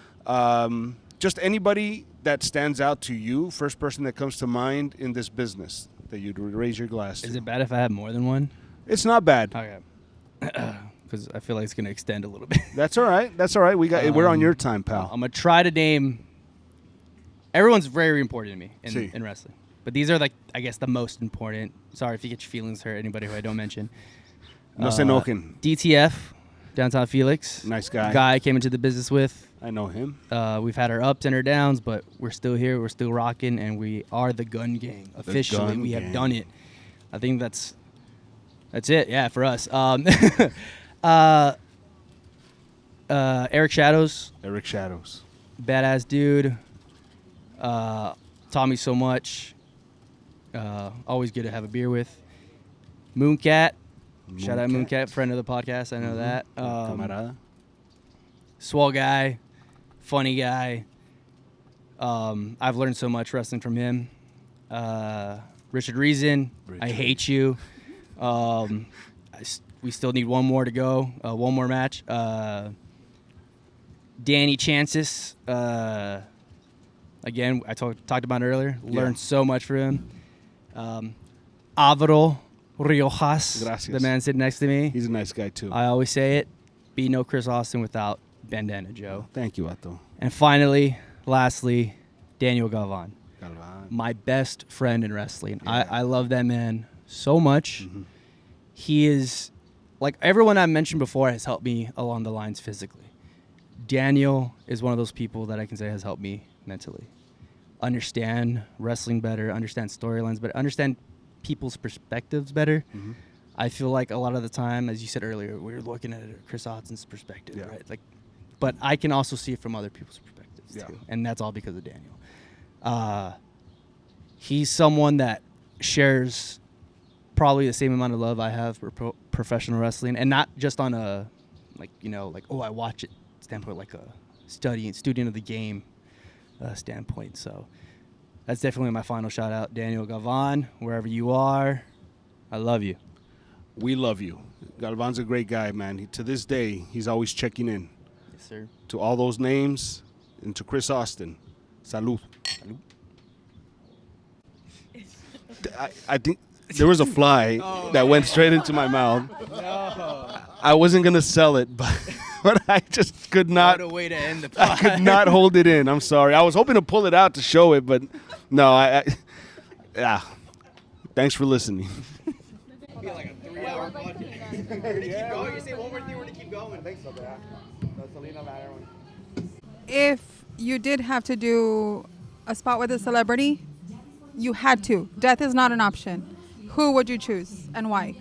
Speaker 4: just anybody that stands out to you, first person that comes to mind in this business that you'd raise your glass to?
Speaker 3: Is it bad if I have more than one?
Speaker 4: It's not bad.
Speaker 3: Okay. Because I feel like it's gonna extend a little bit.
Speaker 4: That's all right. That's all right. We're on your time, pal.
Speaker 3: I'm gonna try to name. Everyone's very important to me
Speaker 4: See.
Speaker 3: in wrestling, but these are like, I guess, the most important. Sorry if you get your feelings hurt. Anybody who I don't mention.
Speaker 4: No se enojen.
Speaker 3: DTF, Downtown Felix.
Speaker 4: Nice guy.
Speaker 3: Guy I came into the business with.
Speaker 4: I know him.
Speaker 3: We've had our ups and our downs, but we're still here. We're still rocking, and we are the Gun Gang officially.
Speaker 4: Gun
Speaker 3: We
Speaker 4: Gang.
Speaker 3: have done it. I think that's it. Yeah, for us. Eric Shadows.
Speaker 4: Eric Shadows.
Speaker 3: Badass dude. Taught me so much. Always good to have a beer with. Mooncat. Shout out Mooncat, friend of the podcast. I know that.
Speaker 4: Camarada.
Speaker 3: Swell guy. Funny guy. I've learned so much wrestling from him. Richard Reason. I hate you. We still need one more to go. One more match. Danny Chances. Again, I talked about it earlier. Learned so much from him. Alvaro Riojas,
Speaker 4: Gracias.
Speaker 3: the man sitting next to me.
Speaker 4: He's a nice guy too.
Speaker 3: I always say it. Be no Criss Austin without Bandana Joe.
Speaker 4: Thank you, Ato.
Speaker 3: And finally, lastly, Daniel Galvan.
Speaker 4: Galvan.
Speaker 3: My best friend in wrestling.
Speaker 4: Yeah.
Speaker 3: I love that man so much. He is, like everyone I mentioned before, has helped me along the lines physically. Daniel is one of those people that I can say has helped me mentally. Understand wrestling better, understand storylines better, understand people's perspectives better. I feel like a lot of the time, as you said earlier, we're looking at it Criss Austin's perspective,
Speaker 4: Yeah.
Speaker 3: right? Like, but I can also see it from other people's perspectives
Speaker 4: Yeah.
Speaker 3: too, and that's all because of Daniel. He's someone that shares probably the same amount of love I have for professional wrestling, and not just on a I watch it standpoint, like a student of the game standpoint. So that's definitely my final shout out, Daniel Galvan, wherever you are. I love you.
Speaker 4: We love you. Galvan's a great guy, man. To this day, he's always checking in.
Speaker 3: Yes, sir.
Speaker 4: To all those names and to Criss Austin, salud. I think there was a fly that went straight into my mouth. I wasn't going to sell it, but I just could not.
Speaker 3: What a way to end the
Speaker 4: I could not hold it in. I'm sorry. I was hoping to pull it out to show it, but no. Yeah. Thanks for listening.
Speaker 3: like a 3-hour podcast. We're gonna keep going. You say one more thing, we're gonna keep going.
Speaker 6: I think so, yeah. That's the lead of everyone.
Speaker 2: if you did have to do a spot with a celebrity, you had to. Death is not an option. Who would you choose and why?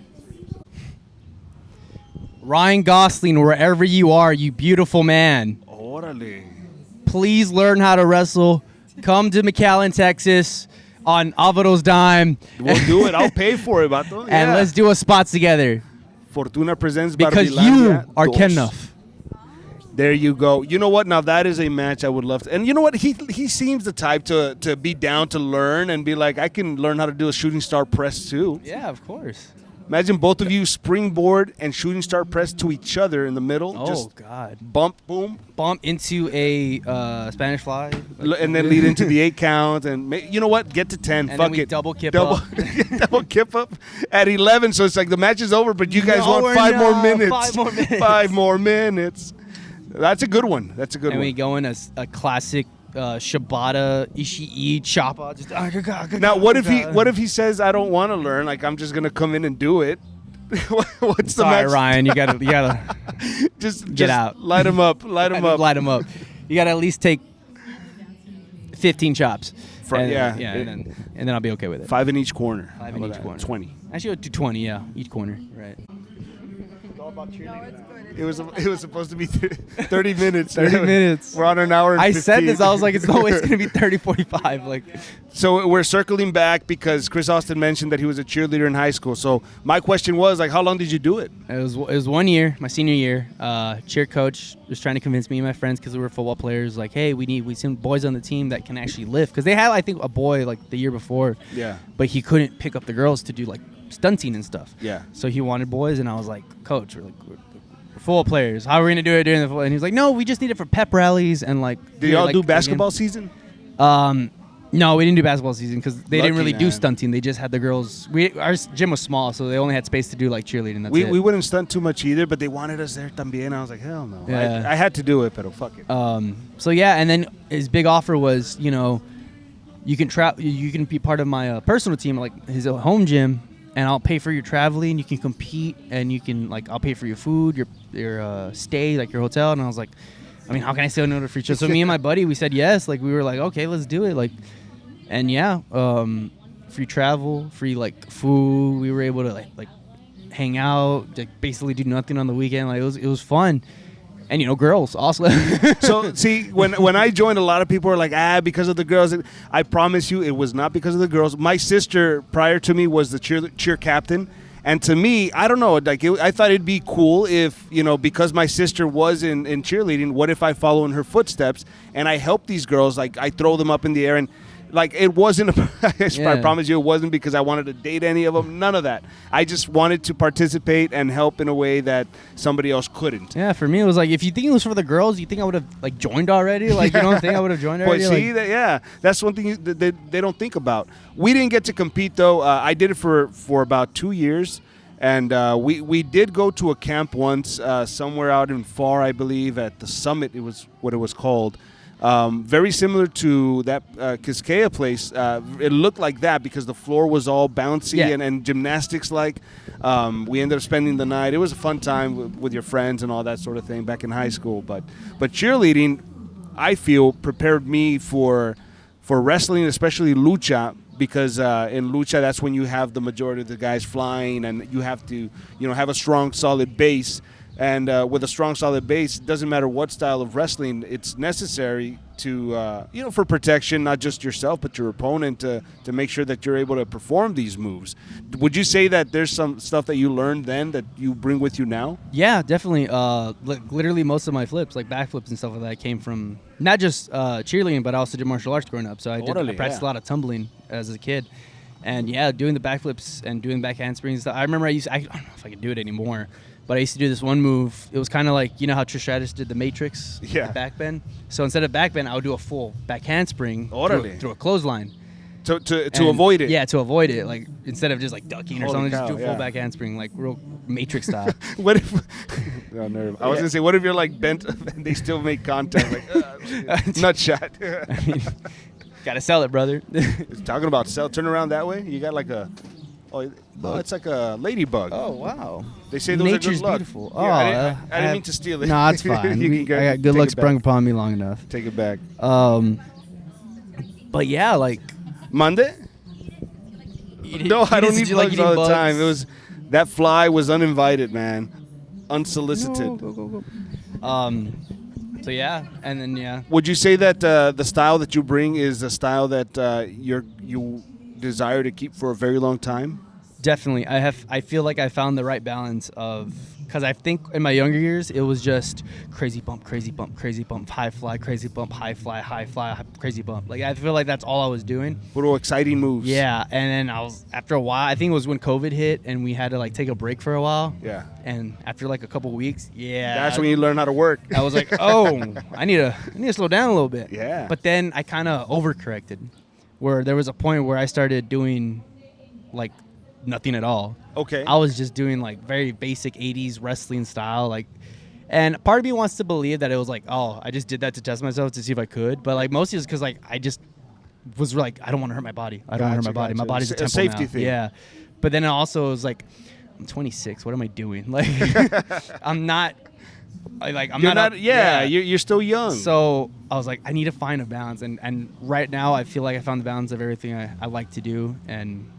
Speaker 3: Ryan Gosling, wherever you are, you beautiful man.
Speaker 4: Órale.
Speaker 3: Please learn how to wrestle. Come to McAllen, Texas on Alvaro's dime.
Speaker 4: We'll do it. I'll pay for it, vato.
Speaker 3: And
Speaker 4: Yeah.
Speaker 3: let's do a spot together.
Speaker 4: Fortuna presents
Speaker 3: Because you
Speaker 4: Barbilandia
Speaker 3: are
Speaker 4: dos.
Speaker 3: Kenneth.
Speaker 4: There you go. You know what? Now that is a match I would love to. And you know what? He seems the type to be down to learn and be like, I can learn how to do a shooting star press too.
Speaker 3: Yeah, of course.
Speaker 4: Imagine both of you springboard and shooting star press to each other in the middle.
Speaker 3: Oh,
Speaker 4: Just
Speaker 3: God.
Speaker 4: bump, boom,
Speaker 3: Bump into a Spanish fly.
Speaker 4: and then lead into the 8 count. And you know what? Get to 10.
Speaker 3: And
Speaker 4: Fuck
Speaker 3: then we
Speaker 4: it.
Speaker 3: double kip up.
Speaker 4: double kip up at 11. So it's like the match is over, but you guys
Speaker 3: No,
Speaker 4: want 5 more
Speaker 3: no,
Speaker 4: minutes.
Speaker 3: 5 more minutes.
Speaker 4: 5 more minutes. That's a good one. That's a good
Speaker 3: And
Speaker 4: one.
Speaker 3: we go in a classic Shibata Ishii choppa. Just,
Speaker 4: Now, what if he says, I don't want to learn, like I'm just gonna come in and do it? What's the
Speaker 3: Sorry,
Speaker 4: match?
Speaker 3: Ryan, you gotta
Speaker 4: just
Speaker 3: out.
Speaker 4: Light him up. Light him up.
Speaker 3: light him up. You gotta at least take 15 chops. And,
Speaker 4: yeah.
Speaker 3: and then I'll be okay with it.
Speaker 4: 5 in each corner.
Speaker 3: 5
Speaker 4: How
Speaker 3: in
Speaker 4: about
Speaker 3: each
Speaker 4: that?
Speaker 3: corner.
Speaker 4: 20.
Speaker 3: Actually, I'll do 20. Yeah, each corner. Right.
Speaker 4: It was supposed to be 30 minutes.
Speaker 3: 30 minutes.
Speaker 4: We're on an hour and
Speaker 3: I
Speaker 4: 15.
Speaker 3: said this. I was like, it's always gonna be 30, 45. Like,
Speaker 4: So we're circling back because Criss Austin mentioned that he was a cheerleader in high school. So my question was, like, how long did you do it?
Speaker 3: it was 1 year, my senior year. Cheer coach was trying to convince me and my friends because we were football players. Like, hey, we some boys on the team that can actually lift because they had, I think, a boy like the year before.
Speaker 4: Yeah.
Speaker 3: But he couldn't pick up the girls to do like stunting and stuff.
Speaker 4: Yeah.
Speaker 3: So he wanted boys, and I was like, Coach, we're football players. How are we gonna do it during the football? And he was like, no, we just need it for pep rallies and like.
Speaker 4: Did y'all do basketball season?
Speaker 3: No, we didn't do basketball season because they didn't
Speaker 4: Lucky,
Speaker 3: really do
Speaker 4: man.
Speaker 3: stunting. They just had the girls. Our gym was small, so they only had space to do like cheerleading. That's it.
Speaker 4: We wouldn't stunt too much either, but they wanted us there también. I was like, hell no.
Speaker 3: Yeah.
Speaker 4: I had to do it, but fuck it.
Speaker 3: So yeah, and then his big offer was, you can be part of my personal team, like his home gym, and I'll pay for your traveling. You can compete, and you can I'll pay for your food, your stay, like your hotel. And I was like, I mean, how can I say no to free trip? So me and my buddy, we said yes. Like we were like, okay, let's do it. Like, and yeah, free travel, free like food. We were able to like hang out, like basically do nothing on the weekend. Like it was fun. And girls also.
Speaker 4: So see, when I joined, a lot of people were like, because of the girls. I promise you, it was not because of the girls. My sister, prior to me, was the cheer captain, and to me, I don't know, I thought it'd be cool if because my sister was in cheerleading. What if I follow in her footsteps and I help these girls? Like I throw them up in the air and. Like, it wasn't, I promise you, it wasn't because I wanted to date any of them. None of that. I just wanted to participate and help in a way that somebody else couldn't.
Speaker 3: Yeah, for me, it was like, if you think it was for the girls, you think I would have, joined already? Like, you don't think I would have joined already?
Speaker 4: Boy, see, that's one thing they don't think about. We didn't get to compete, though. I did it for about 2 years. And we did go to a camp once, somewhere out in Far, I believe, at the Summit. It was what it was called. Very similar to that Quisqueya place. It looked like that because the floor was all bouncy and gymnastics-like. We ended up spending the night. It was a fun time with your friends and all that sort of thing back in high school. But cheerleading, I feel, prepared me for wrestling, especially lucha, because in lucha, that's when you have the majority of the guys flying, and you have to have a strong, solid base. And with a strong, solid base, it doesn't matter what style of wrestling, it's necessary to, for protection, not just yourself, but your opponent, to make sure that you're able to perform these moves. Would you say that there's some stuff that you learned then that you bring with you now?
Speaker 3: Yeah, definitely. Literally most of my flips, like backflips and stuff like that, came from not just cheerleading, but I also did martial arts growing up. So I practiced a lot of tumbling as a kid. And, yeah, doing the backflips and doing back handsprings. I remember I don't know if I can do it anymore, but I used to do this one move. It was kind of like, how Trish Stratus did the Matrix, the back bend. So instead of back bend, I would do a full back handspring through a clothesline.
Speaker 4: To avoid it?
Speaker 3: Yeah, to avoid it. Like, instead of just, ducking or something,
Speaker 4: cow,
Speaker 3: just do a full back handspring, like real Matrix style.
Speaker 4: What if... I was going to say, what if you're, bent and they still make contact? Nut shot.
Speaker 3: Gotta sell it, brother.
Speaker 4: Talking about sell, turn around that way. You got, Oh, it's like a ladybug.
Speaker 3: Oh wow!
Speaker 4: They say those
Speaker 3: Nature's
Speaker 4: are good luck.
Speaker 3: beautiful.
Speaker 4: Yeah,
Speaker 3: Oh,
Speaker 4: I didn't mean to steal it.
Speaker 3: No, it's fine.
Speaker 4: You
Speaker 3: I
Speaker 4: can
Speaker 3: got good
Speaker 4: take
Speaker 3: luck
Speaker 4: it
Speaker 3: sprung
Speaker 4: back.
Speaker 3: upon me long enough.
Speaker 4: Take it back.
Speaker 3: But yeah, like
Speaker 4: Monday? No, I don't need bugs all the time. It was that fly was uninvited, man, unsolicited.
Speaker 3: Go. So yeah, and then yeah.
Speaker 4: Would you say that the style that you bring is a style that you desire to keep for a very long time?
Speaker 3: Definitely. I feel like I found the right balance of, because I think in my younger years it was just crazy bump, high fly, crazy bump, high fly, crazy bump. Like I feel like that's all I was doing.
Speaker 4: Little exciting moves.
Speaker 3: Yeah, and then after a while, I think it was when COVID hit and we had to like take a break for a while.
Speaker 4: Yeah.
Speaker 3: And after like a couple weeks,
Speaker 4: that's when you learn how to work.
Speaker 3: I was like, oh, I need to slow down a little bit.
Speaker 4: Yeah.
Speaker 3: But then I kind of overcorrected, where there was a point where I started doing like nothing at all.
Speaker 4: Okay.
Speaker 3: I was just doing like very basic 80s wrestling style, like, and part of me wants to believe that it was like, oh, I just did that to test myself to see if I could, but like mostly it's because like I just was like, I don't want to hurt my body. I don't want to hurt my body. My body's a temple
Speaker 4: safety
Speaker 3: now.
Speaker 4: thing.
Speaker 3: Yeah. But then it also was like, I'm 26. What am I doing? Like, I'm not.
Speaker 4: You're still young.
Speaker 3: So I was like, I need to find a balance, and right now I feel like I found the balance of everything I like to do and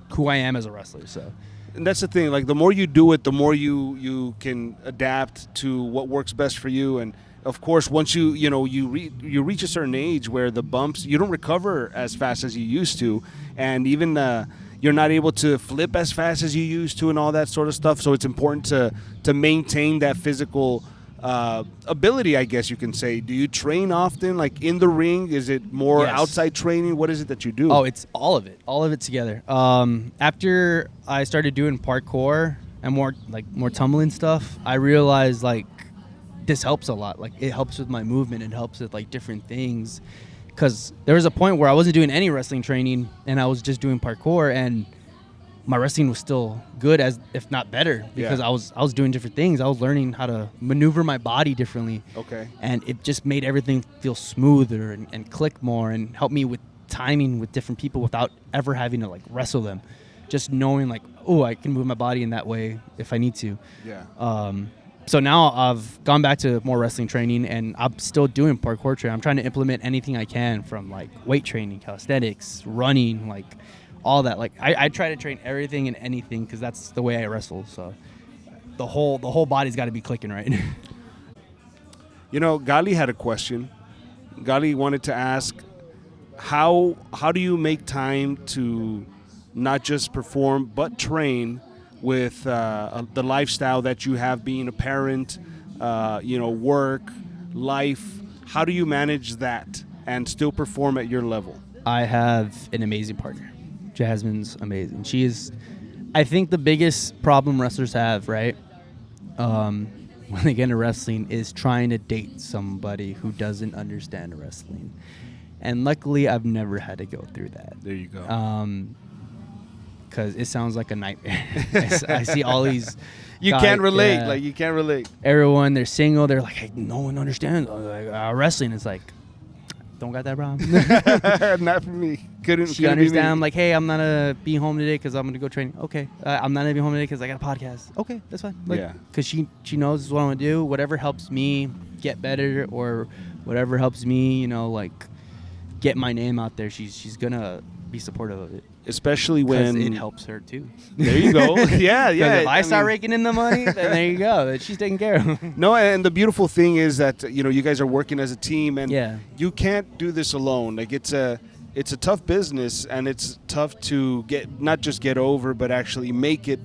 Speaker 3: who I am as a wrestler. So.
Speaker 4: And that's the thing. Like the more you do it, the more you can adapt to what works best for you. And of course, once you reach a certain age where the bumps, you don't recover as fast as you used to, and even you're not able to flip as fast as you used to, and all that sort of stuff. So it's important to maintain that physical ability, I guess you can say. Do you train often, like in the ring? Is it more outside training? What is it that you do?
Speaker 3: Oh, it's all of it together. After I started doing parkour and more tumbling stuff, I realized like this helps a lot. Like it helps with my movement. It helps with like different things. Because there was a point where I wasn't doing any wrestling training and I was just doing parkour, and my wrestling was still good, as if not better, because I was doing different things. I was learning how to maneuver my body differently.
Speaker 4: Okay.
Speaker 3: And it just made everything feel smoother and click more, and helped me with timing with different people without ever having to like wrestle them. Just knowing like, oh, I can move my body in that way if I need to.
Speaker 4: Yeah.
Speaker 3: So now I've gone back to more wrestling training, and I'm still doing parkour training. I'm trying to implement anything I can, from like weight training, calisthenics, running, like all that. Like I try to train everything and anything, because that's the way I wrestle. So the whole body's got to be clicking right.
Speaker 4: Gali had a question. Gali wanted to ask, how do you make time to not just perform but train with the lifestyle that you have, being a parent, work, life? How do you manage that and still perform at your level?
Speaker 3: I have an amazing partner. Jasmine's amazing. She is, I think, the biggest problem wrestlers have, right? When they get into wrestling, is trying to date somebody who doesn't understand wrestling. And luckily, I've never had to go through that.
Speaker 4: There you go.
Speaker 3: Because it sounds like a nightmare. I see all these.
Speaker 4: You can't relate. Yeah. Like you can't relate.
Speaker 3: Everyone, they're single. They're like, hey, no one understands wrestling. It's like, don't got that problem.
Speaker 4: Not for me.
Speaker 3: She understand. I'm like, hey, I'm not gonna be home today because I'm gonna go training. Okay, I'm not gonna be home today because I got a podcast. Okay, that's fine. Like,
Speaker 4: yeah.
Speaker 3: Because she knows this is what I want to do. Whatever helps me get better, or whatever helps me, get my name out there. She's gonna be supportive of it.
Speaker 4: Especially when
Speaker 3: it helps her too.
Speaker 4: There you go. Yeah.
Speaker 3: If I start raking in the money, then there you go. She's taken care of.
Speaker 4: No, and the beautiful thing is that you guys are working as a team, and
Speaker 3: yeah.
Speaker 4: You can't do this alone. Like it's a tough business, and it's tough to not just get over, but actually make it.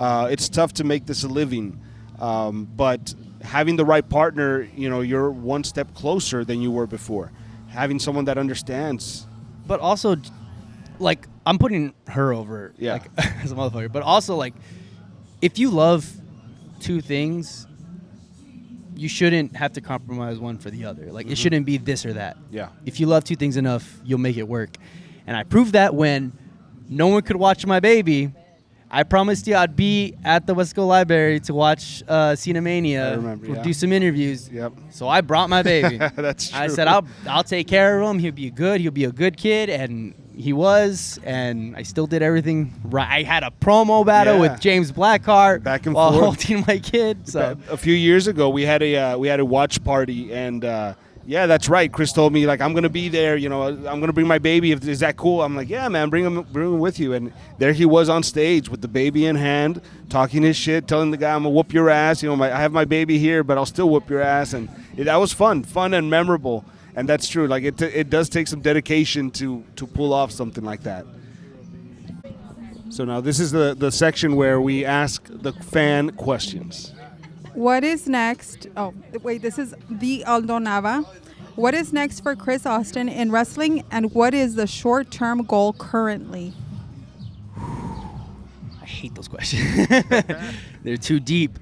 Speaker 4: It's tough to make this a living, but having the right partner, you're one step closer than you were before. Having someone that understands,
Speaker 3: but also, like, I'm putting her over, like, as a motherfucker. But also, like, if you love two things, you shouldn't have to compromise one for the other. Like, it shouldn't be this or that.
Speaker 4: Yeah.
Speaker 3: If you love two things enough, you'll make it work. And I proved that when no one could watch my baby. I promised you I'd be at the West Coast Library to watch Cinemania.
Speaker 4: I remember,
Speaker 3: do some interviews.
Speaker 4: Yep.
Speaker 3: So I brought my baby.
Speaker 4: That's true.
Speaker 3: I said, I'll take care of him. He'll be good. He'll be a good kid. And he was, and I still did everything right. I had a promo battle
Speaker 4: Yeah.
Speaker 3: with James Blackheart
Speaker 4: Back and
Speaker 3: while
Speaker 4: forth.
Speaker 3: holding my kid. So
Speaker 4: A few years ago, we had a watch party, and yeah, that's right. Chris told me like I'm gonna be there. You know, I'm gonna bring my baby. Is that cool? I'm like, yeah, man, bring him with you. And there he was on stage with the baby in hand, talking his shit, telling the guy I'm gonna whoop your ass. You know, I have my baby here, but I'll still whoop your ass. And that was fun and memorable. And that's true. Like it does take some dedication to pull off something like that. So now this is the section where we ask the fan questions.
Speaker 2: What is next? Oh, wait, this is the Aldo Nava. What is next for Criss Austin in wrestling, and what is the short-term goal currently?
Speaker 3: I hate those questions. They're too deep.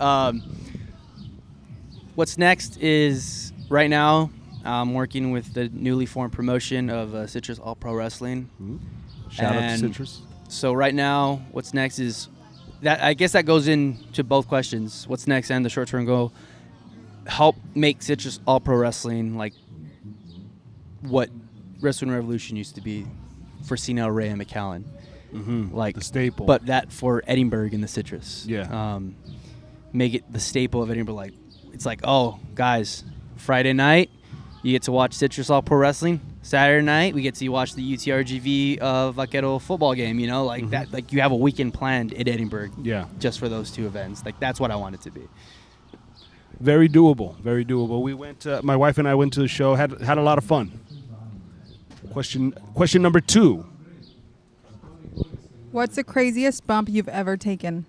Speaker 3: What's next is right now I'm working with the newly formed promotion of Citrus All Pro Wrestling.
Speaker 4: Shout out to
Speaker 3: And
Speaker 4: Citrus.
Speaker 3: So right now, what's next is that I guess that goes into both questions. What's next and the short-term goal? Help make Citrus All Pro Wrestling like what Wrestling Revolution used to be for Cena, Ray, and McAllen. Like
Speaker 4: The staple.
Speaker 3: but that for Edinburgh and the Citrus.
Speaker 4: Yeah.
Speaker 3: Make it the staple of Edinburgh. Like it's like, oh, guys, Friday night you get to watch Citrus All Pro Wrestling. Saturday night we get to watch the UTRGV Vaquero football game. You know, like that. Like you have a weekend planned in Edinburgh.
Speaker 4: Yeah.
Speaker 3: Just for those two events. Like that's what I want it to be.
Speaker 4: Very doable. Very doable. We went. My wife and I went to the show. Had a lot of fun. Question number 2.
Speaker 2: What's the craziest bump you've ever taken?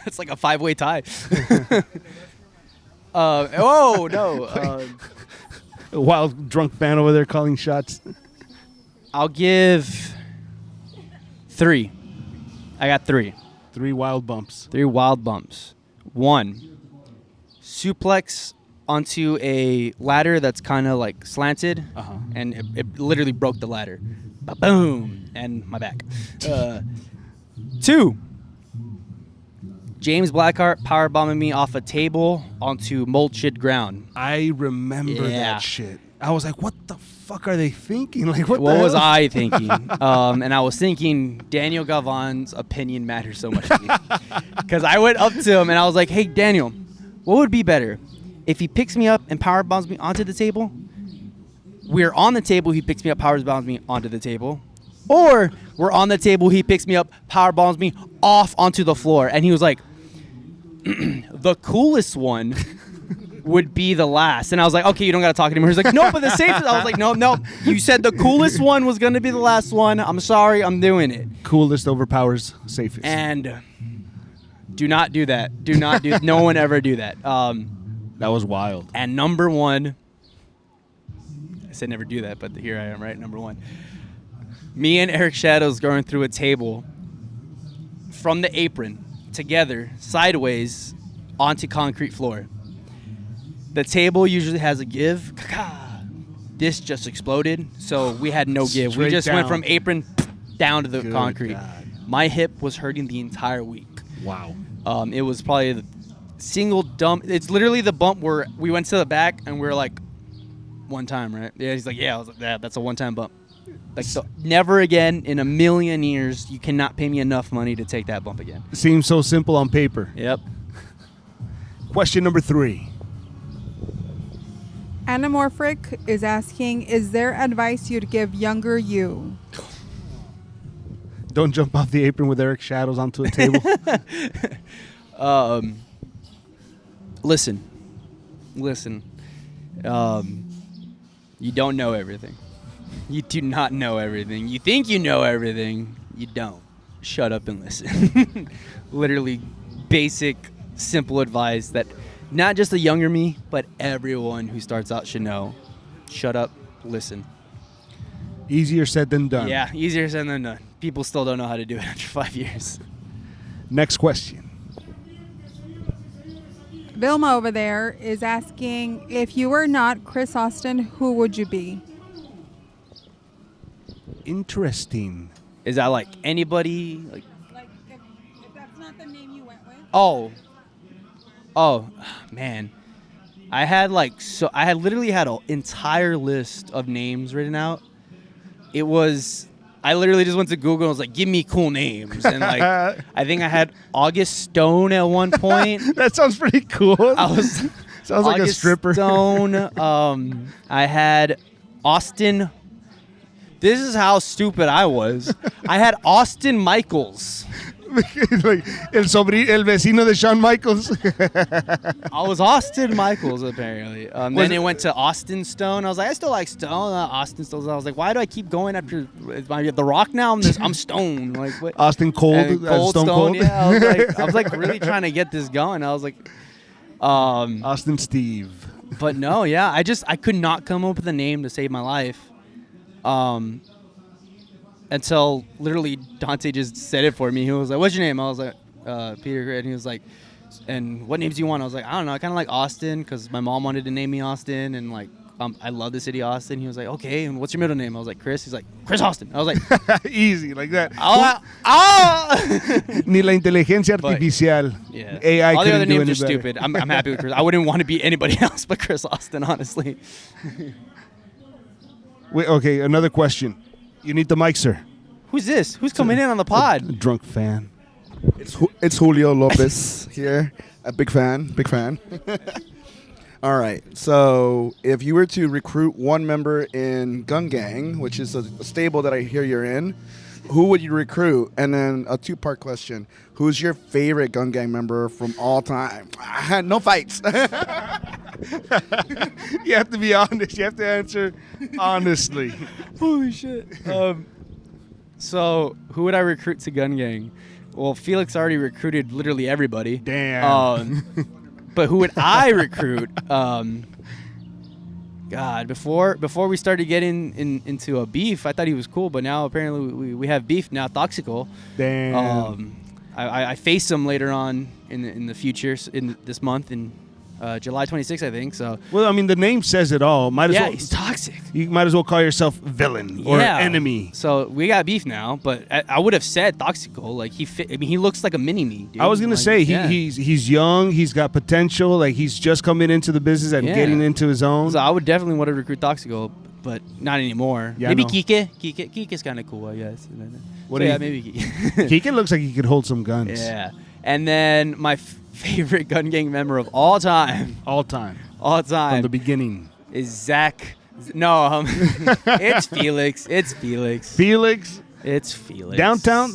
Speaker 3: It's like a 5-way tie. Oh no.
Speaker 4: A wild drunk man over there calling shots.
Speaker 3: I'll give 3. I got 3.
Speaker 4: 3 wild bumps.
Speaker 3: 3 wild bumps. 1, suplex onto a ladder that's kind of like slanted, and it literally broke the ladder. Boom! And my back. 2, James Blackheart power bombing me off a table onto mulched ground.
Speaker 4: I remember
Speaker 3: Yeah.
Speaker 4: that shit. I was like, what the fuck are they thinking? Like, what
Speaker 3: What
Speaker 4: the
Speaker 3: was
Speaker 4: hell?
Speaker 3: I thinking? And I was thinking Daniel Galvan's opinion matters so much to me. Because I went up to him and I was like, hey, Daniel, what would be better? If he picks me up and power bombs me onto the table, we're on the table, he picks me up, power bombs me onto the table. Or we're on the table, he picks me up, power bombs me off onto the floor. And he was like, the coolest one would be the last. And I was like, okay, you don't got to talk anymore. He's like, no, but the safest. I was like, no. You said the coolest one was going to be the last one. I'm sorry, I'm doing it.
Speaker 4: Coolest overpowers safest.
Speaker 3: And do not do that. Do not do. No one ever do that.
Speaker 4: That was wild.
Speaker 3: And number 1, I said never do that, but here I am, right? Number 1. Me and Eric Shadows going through a table from the apron together, sideways, onto concrete floor. The table usually has a give. This just exploded, so we had no give. We
Speaker 4: Straight
Speaker 3: just went
Speaker 4: down.
Speaker 3: from apron down to the
Speaker 4: Good
Speaker 3: concrete.
Speaker 4: God.
Speaker 3: My hip was hurting the entire week.
Speaker 4: Wow.
Speaker 3: It was probably the single dump. It's literally the bump where we went to the back and we were like, one time, right? Yeah, he's like, yeah. I was like, yeah, that's a one-time bump. Like, so never again in a million years, you cannot pay me enough money to take that bump again.
Speaker 4: Seems so simple on paper.
Speaker 3: Yep.
Speaker 4: Question number 3.
Speaker 2: Anamorphic is asking, is there advice you'd give younger you?
Speaker 4: Don't jump off the apron with Eric Shadows onto a table.
Speaker 3: Listen. You don't know everything. You do not know everything. You think you know everything. You don't. Shut up and listen. Literally basic, simple advice that not just the younger me, but everyone who starts out should know. Shut up, listen.
Speaker 4: Easier said than done.
Speaker 3: Yeah, easier said than done. People still don't know how to do it after 5 years.
Speaker 4: Next question.
Speaker 2: Vilma over there is asking, if you were not Criss Austin, who would you be?
Speaker 4: Interesting.
Speaker 3: Is that like anybody? Like,
Speaker 2: If that's not the name you went with.
Speaker 3: oh, man. I had literally had an entire list of names written out. it was. I literally just went to Google and was like, "Give me cool names," and like, I think I had August Stone at one point.
Speaker 4: That sounds pretty cool.
Speaker 3: I was
Speaker 4: Sounds like a
Speaker 3: August
Speaker 4: stripper.
Speaker 3: Stone. I had Austin. This is how stupid I was. I had Austin Michaels.
Speaker 4: Like, el vecino de Shawn Michaels.
Speaker 3: I was Austin Michaels, apparently. Then it went to Austin Stone. I was like, I still like Stone. Austin Stone. I was like, why do I keep going after The Rock now? I'm Stone. Like what?
Speaker 4: Austin Cold, Stone Cold.
Speaker 3: Yeah, I was like really trying to get this going. I was like,
Speaker 4: Austin Steve.
Speaker 3: But no, yeah, I could not come up with a name to save my life. Until literally Dante just said it for me. He was like, "What's your name?" I was like, "Peter." And he was like, "And what names do you want?" I was like, "I don't know. I kind of like Austin because my mom wanted to name me Austin, and like I love the city Austin." He was like, "Okay, and what's your middle name?" I was like, "Chris." He's like, "Criss Austin." I was like,
Speaker 4: easy like that. Ni la inteligencia artificial.
Speaker 3: Yeah.
Speaker 4: AI.
Speaker 3: All the other
Speaker 4: couldn't do
Speaker 3: names are
Speaker 4: any better.
Speaker 3: stupid. I'm happy with Chris. I wouldn't want to be anybody else but Criss Austin, honestly.
Speaker 4: Wait, okay, another question. You need the mic, sir.
Speaker 3: Who's this? Who's coming in on the pod?
Speaker 4: Drunk fan.
Speaker 6: It's Julio Lopez here. A big fan. All right. So if you were to recruit one member in Gun Gang, which is a stable that I hear you're in, who would you recruit? And then a two-part question. Who's your favorite Gun Gang member from all time? No fights.
Speaker 4: You have to be honest. You have to answer honestly.
Speaker 3: Holy shit. So who would I recruit to Gun Gang? Well, Felix already recruited literally everybody.
Speaker 4: Damn.
Speaker 3: But who would I recruit? God, before we started getting into a beef, I thought he was cool, but now apparently we have beef now. Toxical.
Speaker 4: Damn.
Speaker 3: I face him later on in the future in this month in July 26th, I think. So.
Speaker 4: Well, I mean, the name says it all. Might as well.
Speaker 3: He's toxic.
Speaker 4: You might as well call yourself villain or enemy.
Speaker 3: So we got beef now, but I would have said Toxical. Like he looks like a mini me. Dude.
Speaker 4: I was gonna say he's young. He's got potential. Like he's just coming into the business and getting into his own.
Speaker 3: So I would definitely want to recruit Toxical, but not anymore.
Speaker 4: Yeah,
Speaker 3: maybe
Speaker 4: no.
Speaker 3: Kike. Kike's kind of cool, I guess. Maybe Kike.
Speaker 4: Kike looks like he could hold some guns.
Speaker 3: Yeah, and then my favorite Gun Gang member of all time.
Speaker 4: All time.
Speaker 3: From
Speaker 4: the beginning.
Speaker 3: Is Zach. No, it's Felix. It's Felix. It's Felix.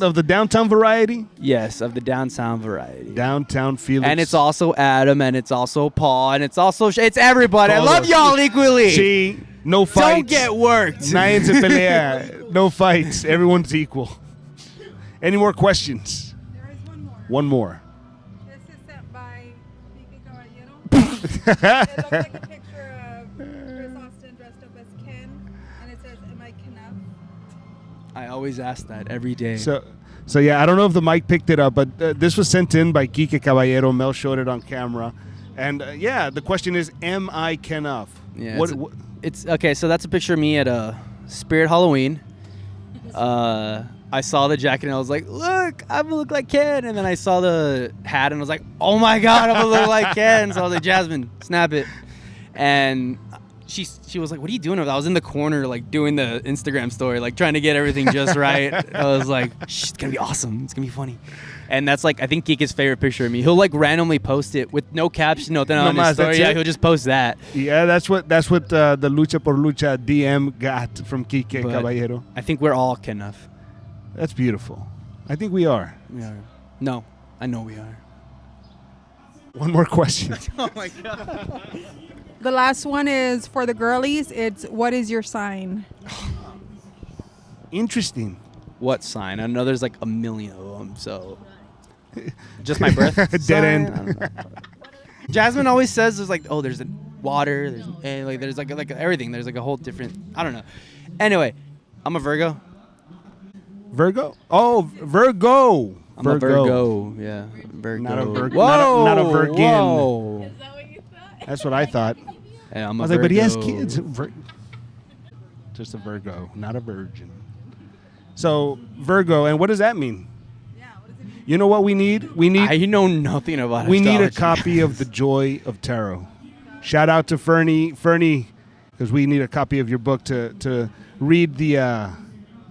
Speaker 4: Of the downtown variety?
Speaker 3: Yes, of the downtown variety.
Speaker 4: Downtown Felix.
Speaker 3: And it's also Adam, and it's also Paul, and it's also it's everybody. I love y'all equally.
Speaker 4: See, no fights.
Speaker 3: Don't get worked.
Speaker 4: Nadie se pelea. No fights. Everyone's equal. Any more questions?
Speaker 2: There is one more.
Speaker 4: One more.
Speaker 2: This is sent by Vicky Caballero. It looks like a picture of Criss Austin dressed up as Ken, and it says, "Am I Knuff?"
Speaker 3: I always ask that every day.
Speaker 4: So yeah, I don't know if the mic picked it up, but this was sent in by Kike Caballero. Mel showed it on camera. And the question is, am I Knuff?
Speaker 3: Yeah, it's okay. So that's a picture of me at a Spirit Halloween. I saw the jacket and I was like, look, I'm gonna look like Ken. And then I saw the hat and I was like, oh my God, I'm gonna look like Ken. So I was like, Jasmine, snap it. And she was like, what are you doing? I was in the corner like doing the Instagram story, like trying to get everything just right. I was like, shh, it's gonna be awesome. It's gonna be funny. And that's like, I think Kike's favorite picture of me. He'll like randomly post it with no caption, nothing on his story. Yeah, he'll just post that.
Speaker 4: Yeah, that's what the Lucha por Lucha DM got from Kike Caballero.
Speaker 3: I think we're all Knuff.
Speaker 4: That's beautiful. I think we are.
Speaker 3: We are. No, I know we are.
Speaker 4: One more question.
Speaker 3: Oh my God.
Speaker 2: The last one is for the girlies. It's, what is your sign?
Speaker 4: Interesting.
Speaker 3: What sign? I know there's like a million of them, so just my birth
Speaker 4: Dead
Speaker 3: sign?
Speaker 4: end.
Speaker 3: I don't know. Jasmine always says there's like, oh, there's water, there's like everything. There's like a whole different, I don't know. Anyway, I'm a Virgo.
Speaker 4: Virgo? Oh, Virgo.
Speaker 3: I'm a Virgo. Yeah, Virgo.
Speaker 4: Not a Virgo.
Speaker 3: Whoa,
Speaker 4: Not a Virgin.
Speaker 3: Whoa.
Speaker 5: Is that what you thought?
Speaker 4: That's what I thought.
Speaker 3: Yeah, I'm
Speaker 4: I
Speaker 3: a
Speaker 4: was like, but he has
Speaker 3: Virgo.
Speaker 4: kids. Just a Virgo, not a virgin. So, Virgo, and what does that mean?
Speaker 2: Yeah, what does it mean?
Speaker 4: You know what we need?
Speaker 3: I know nothing about
Speaker 4: We need a
Speaker 3: astrology.
Speaker 4: copy of The Joy of Tarot. Shout out to Fernie, because we need a copy of your book to read the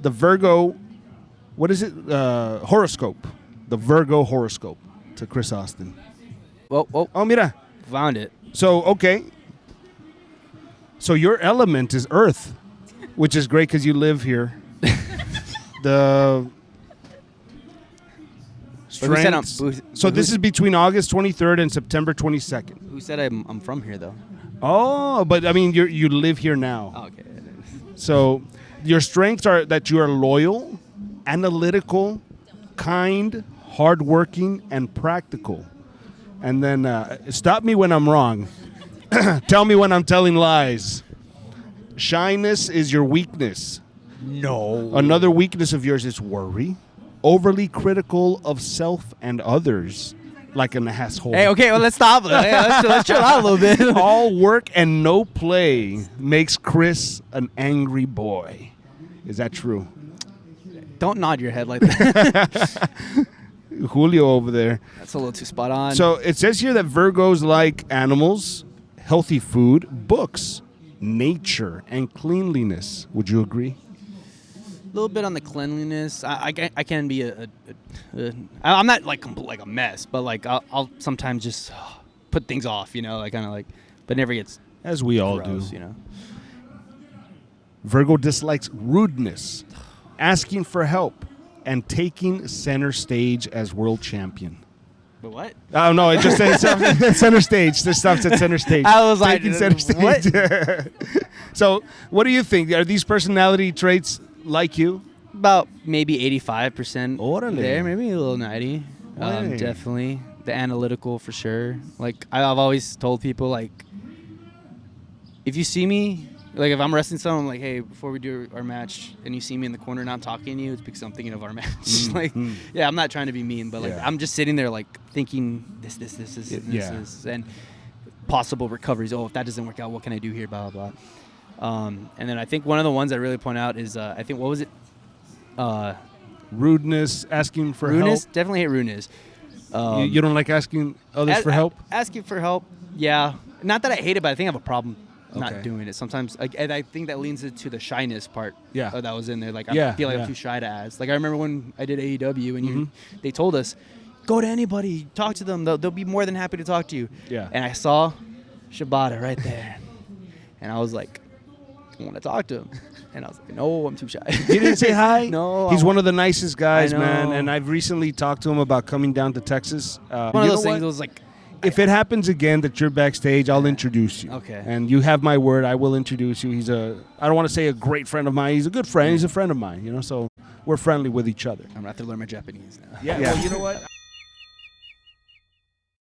Speaker 4: the Virgo, what is it? Horoscope. The Virgo horoscope to Criss Austin.
Speaker 3: Whoa,
Speaker 4: Oh, mira.
Speaker 3: found it.
Speaker 4: So, okay. So your element is Earth, which is great because you live here. The
Speaker 3: But who said I'm-
Speaker 4: strengths.
Speaker 3: who-
Speaker 4: So
Speaker 3: who-
Speaker 4: this is between August 23rd and September 22nd.
Speaker 3: Who said I'm from here though?
Speaker 4: Oh, but I mean, you live here now.
Speaker 3: Oh, okay.
Speaker 4: So your strengths are that you are loyal, analytical, kind, hardworking, and practical. And then stop me when I'm wrong. Tell me when I'm telling lies. Shyness is your weakness.
Speaker 3: No.
Speaker 4: Another weakness of yours is worry. Overly critical of self and others, like an asshole.
Speaker 3: Hey, okay, well let's stop. Hey, let's chill out a little bit.
Speaker 4: All work and no play makes Criss an angry boy. Is that true?
Speaker 3: Don't nod your head like that.
Speaker 4: Julio over there.
Speaker 3: That's a little too spot on.
Speaker 4: So it says here that Virgos like animals, healthy food, books, nature, and cleanliness. Would you agree?
Speaker 3: a little bit on the cleanliness. I can be I'm not like like a mess, but like I'll sometimes just put things off, you know, like kind of like, but never gets
Speaker 4: As we all
Speaker 3: gross,
Speaker 4: do.
Speaker 3: you know.
Speaker 4: Virgo dislikes rudeness, asking for help, and taking center stage as world champion.
Speaker 3: But what?
Speaker 4: Oh no! It just says center stage. This stuff said center stage.
Speaker 3: I was like,
Speaker 4: taking center stage.
Speaker 3: what?
Speaker 4: So, what do you think? Are these personality traits like you?
Speaker 3: About maybe 85%
Speaker 4: Órale.
Speaker 3: there, maybe a little 90.
Speaker 4: Hey.
Speaker 3: Definitely the analytical for sure. Like I've always told people, like, if you see me, like if I'm wrestling someone, I'm like, hey, before we do our match, and you see me in the corner not talking to you, it's because I'm thinking of our match. Like, yeah, I'm not trying to be mean, but like
Speaker 4: Yeah.
Speaker 3: I'm just sitting there like thinking this, and possible recoveries. Oh, if that doesn't work out, what can I do here? Blah blah blah. And then I think one of the ones I really point out is I think what was it?
Speaker 4: Rudeness, asking for
Speaker 3: Rudeness.
Speaker 4: help.
Speaker 3: Definitely hate rudeness.
Speaker 4: You don't like asking others for help?
Speaker 3: Asking for help, yeah. Not that I hate it, but I think I have a problem
Speaker 4: Okay.
Speaker 3: not doing it. Sometimes, and I think that leans into the shyness part.
Speaker 4: Yeah.
Speaker 3: That was in there. Like
Speaker 4: Yeah,
Speaker 3: I feel like
Speaker 4: yeah.
Speaker 3: I'm too shy to ask. Like I remember when I did AEW, and they told us, go to anybody, talk to them. They'll be more than happy to talk to you.
Speaker 4: Yeah.
Speaker 3: And I saw Shibata right there, and I was like, I want to talk to him. And I was like, no, I'm too shy.
Speaker 4: He didn't say hi?
Speaker 3: No.
Speaker 4: He's one of the nicest guys,
Speaker 3: I
Speaker 4: man.
Speaker 3: know.
Speaker 4: And I've recently talked to him about coming down to Texas.
Speaker 3: One of
Speaker 4: You know
Speaker 3: those things
Speaker 4: what?
Speaker 3: that was like,
Speaker 4: If it happens again that you're backstage, I'll introduce you.
Speaker 3: Okay.
Speaker 4: And you have my word. I will introduce you. He's I don't want to say a great friend of mine. He's a good friend. He's a friend of mine, you know, so we're friendly with each other.
Speaker 3: I'm going to have to learn my Japanese now.
Speaker 4: Yeah. Well, you know what?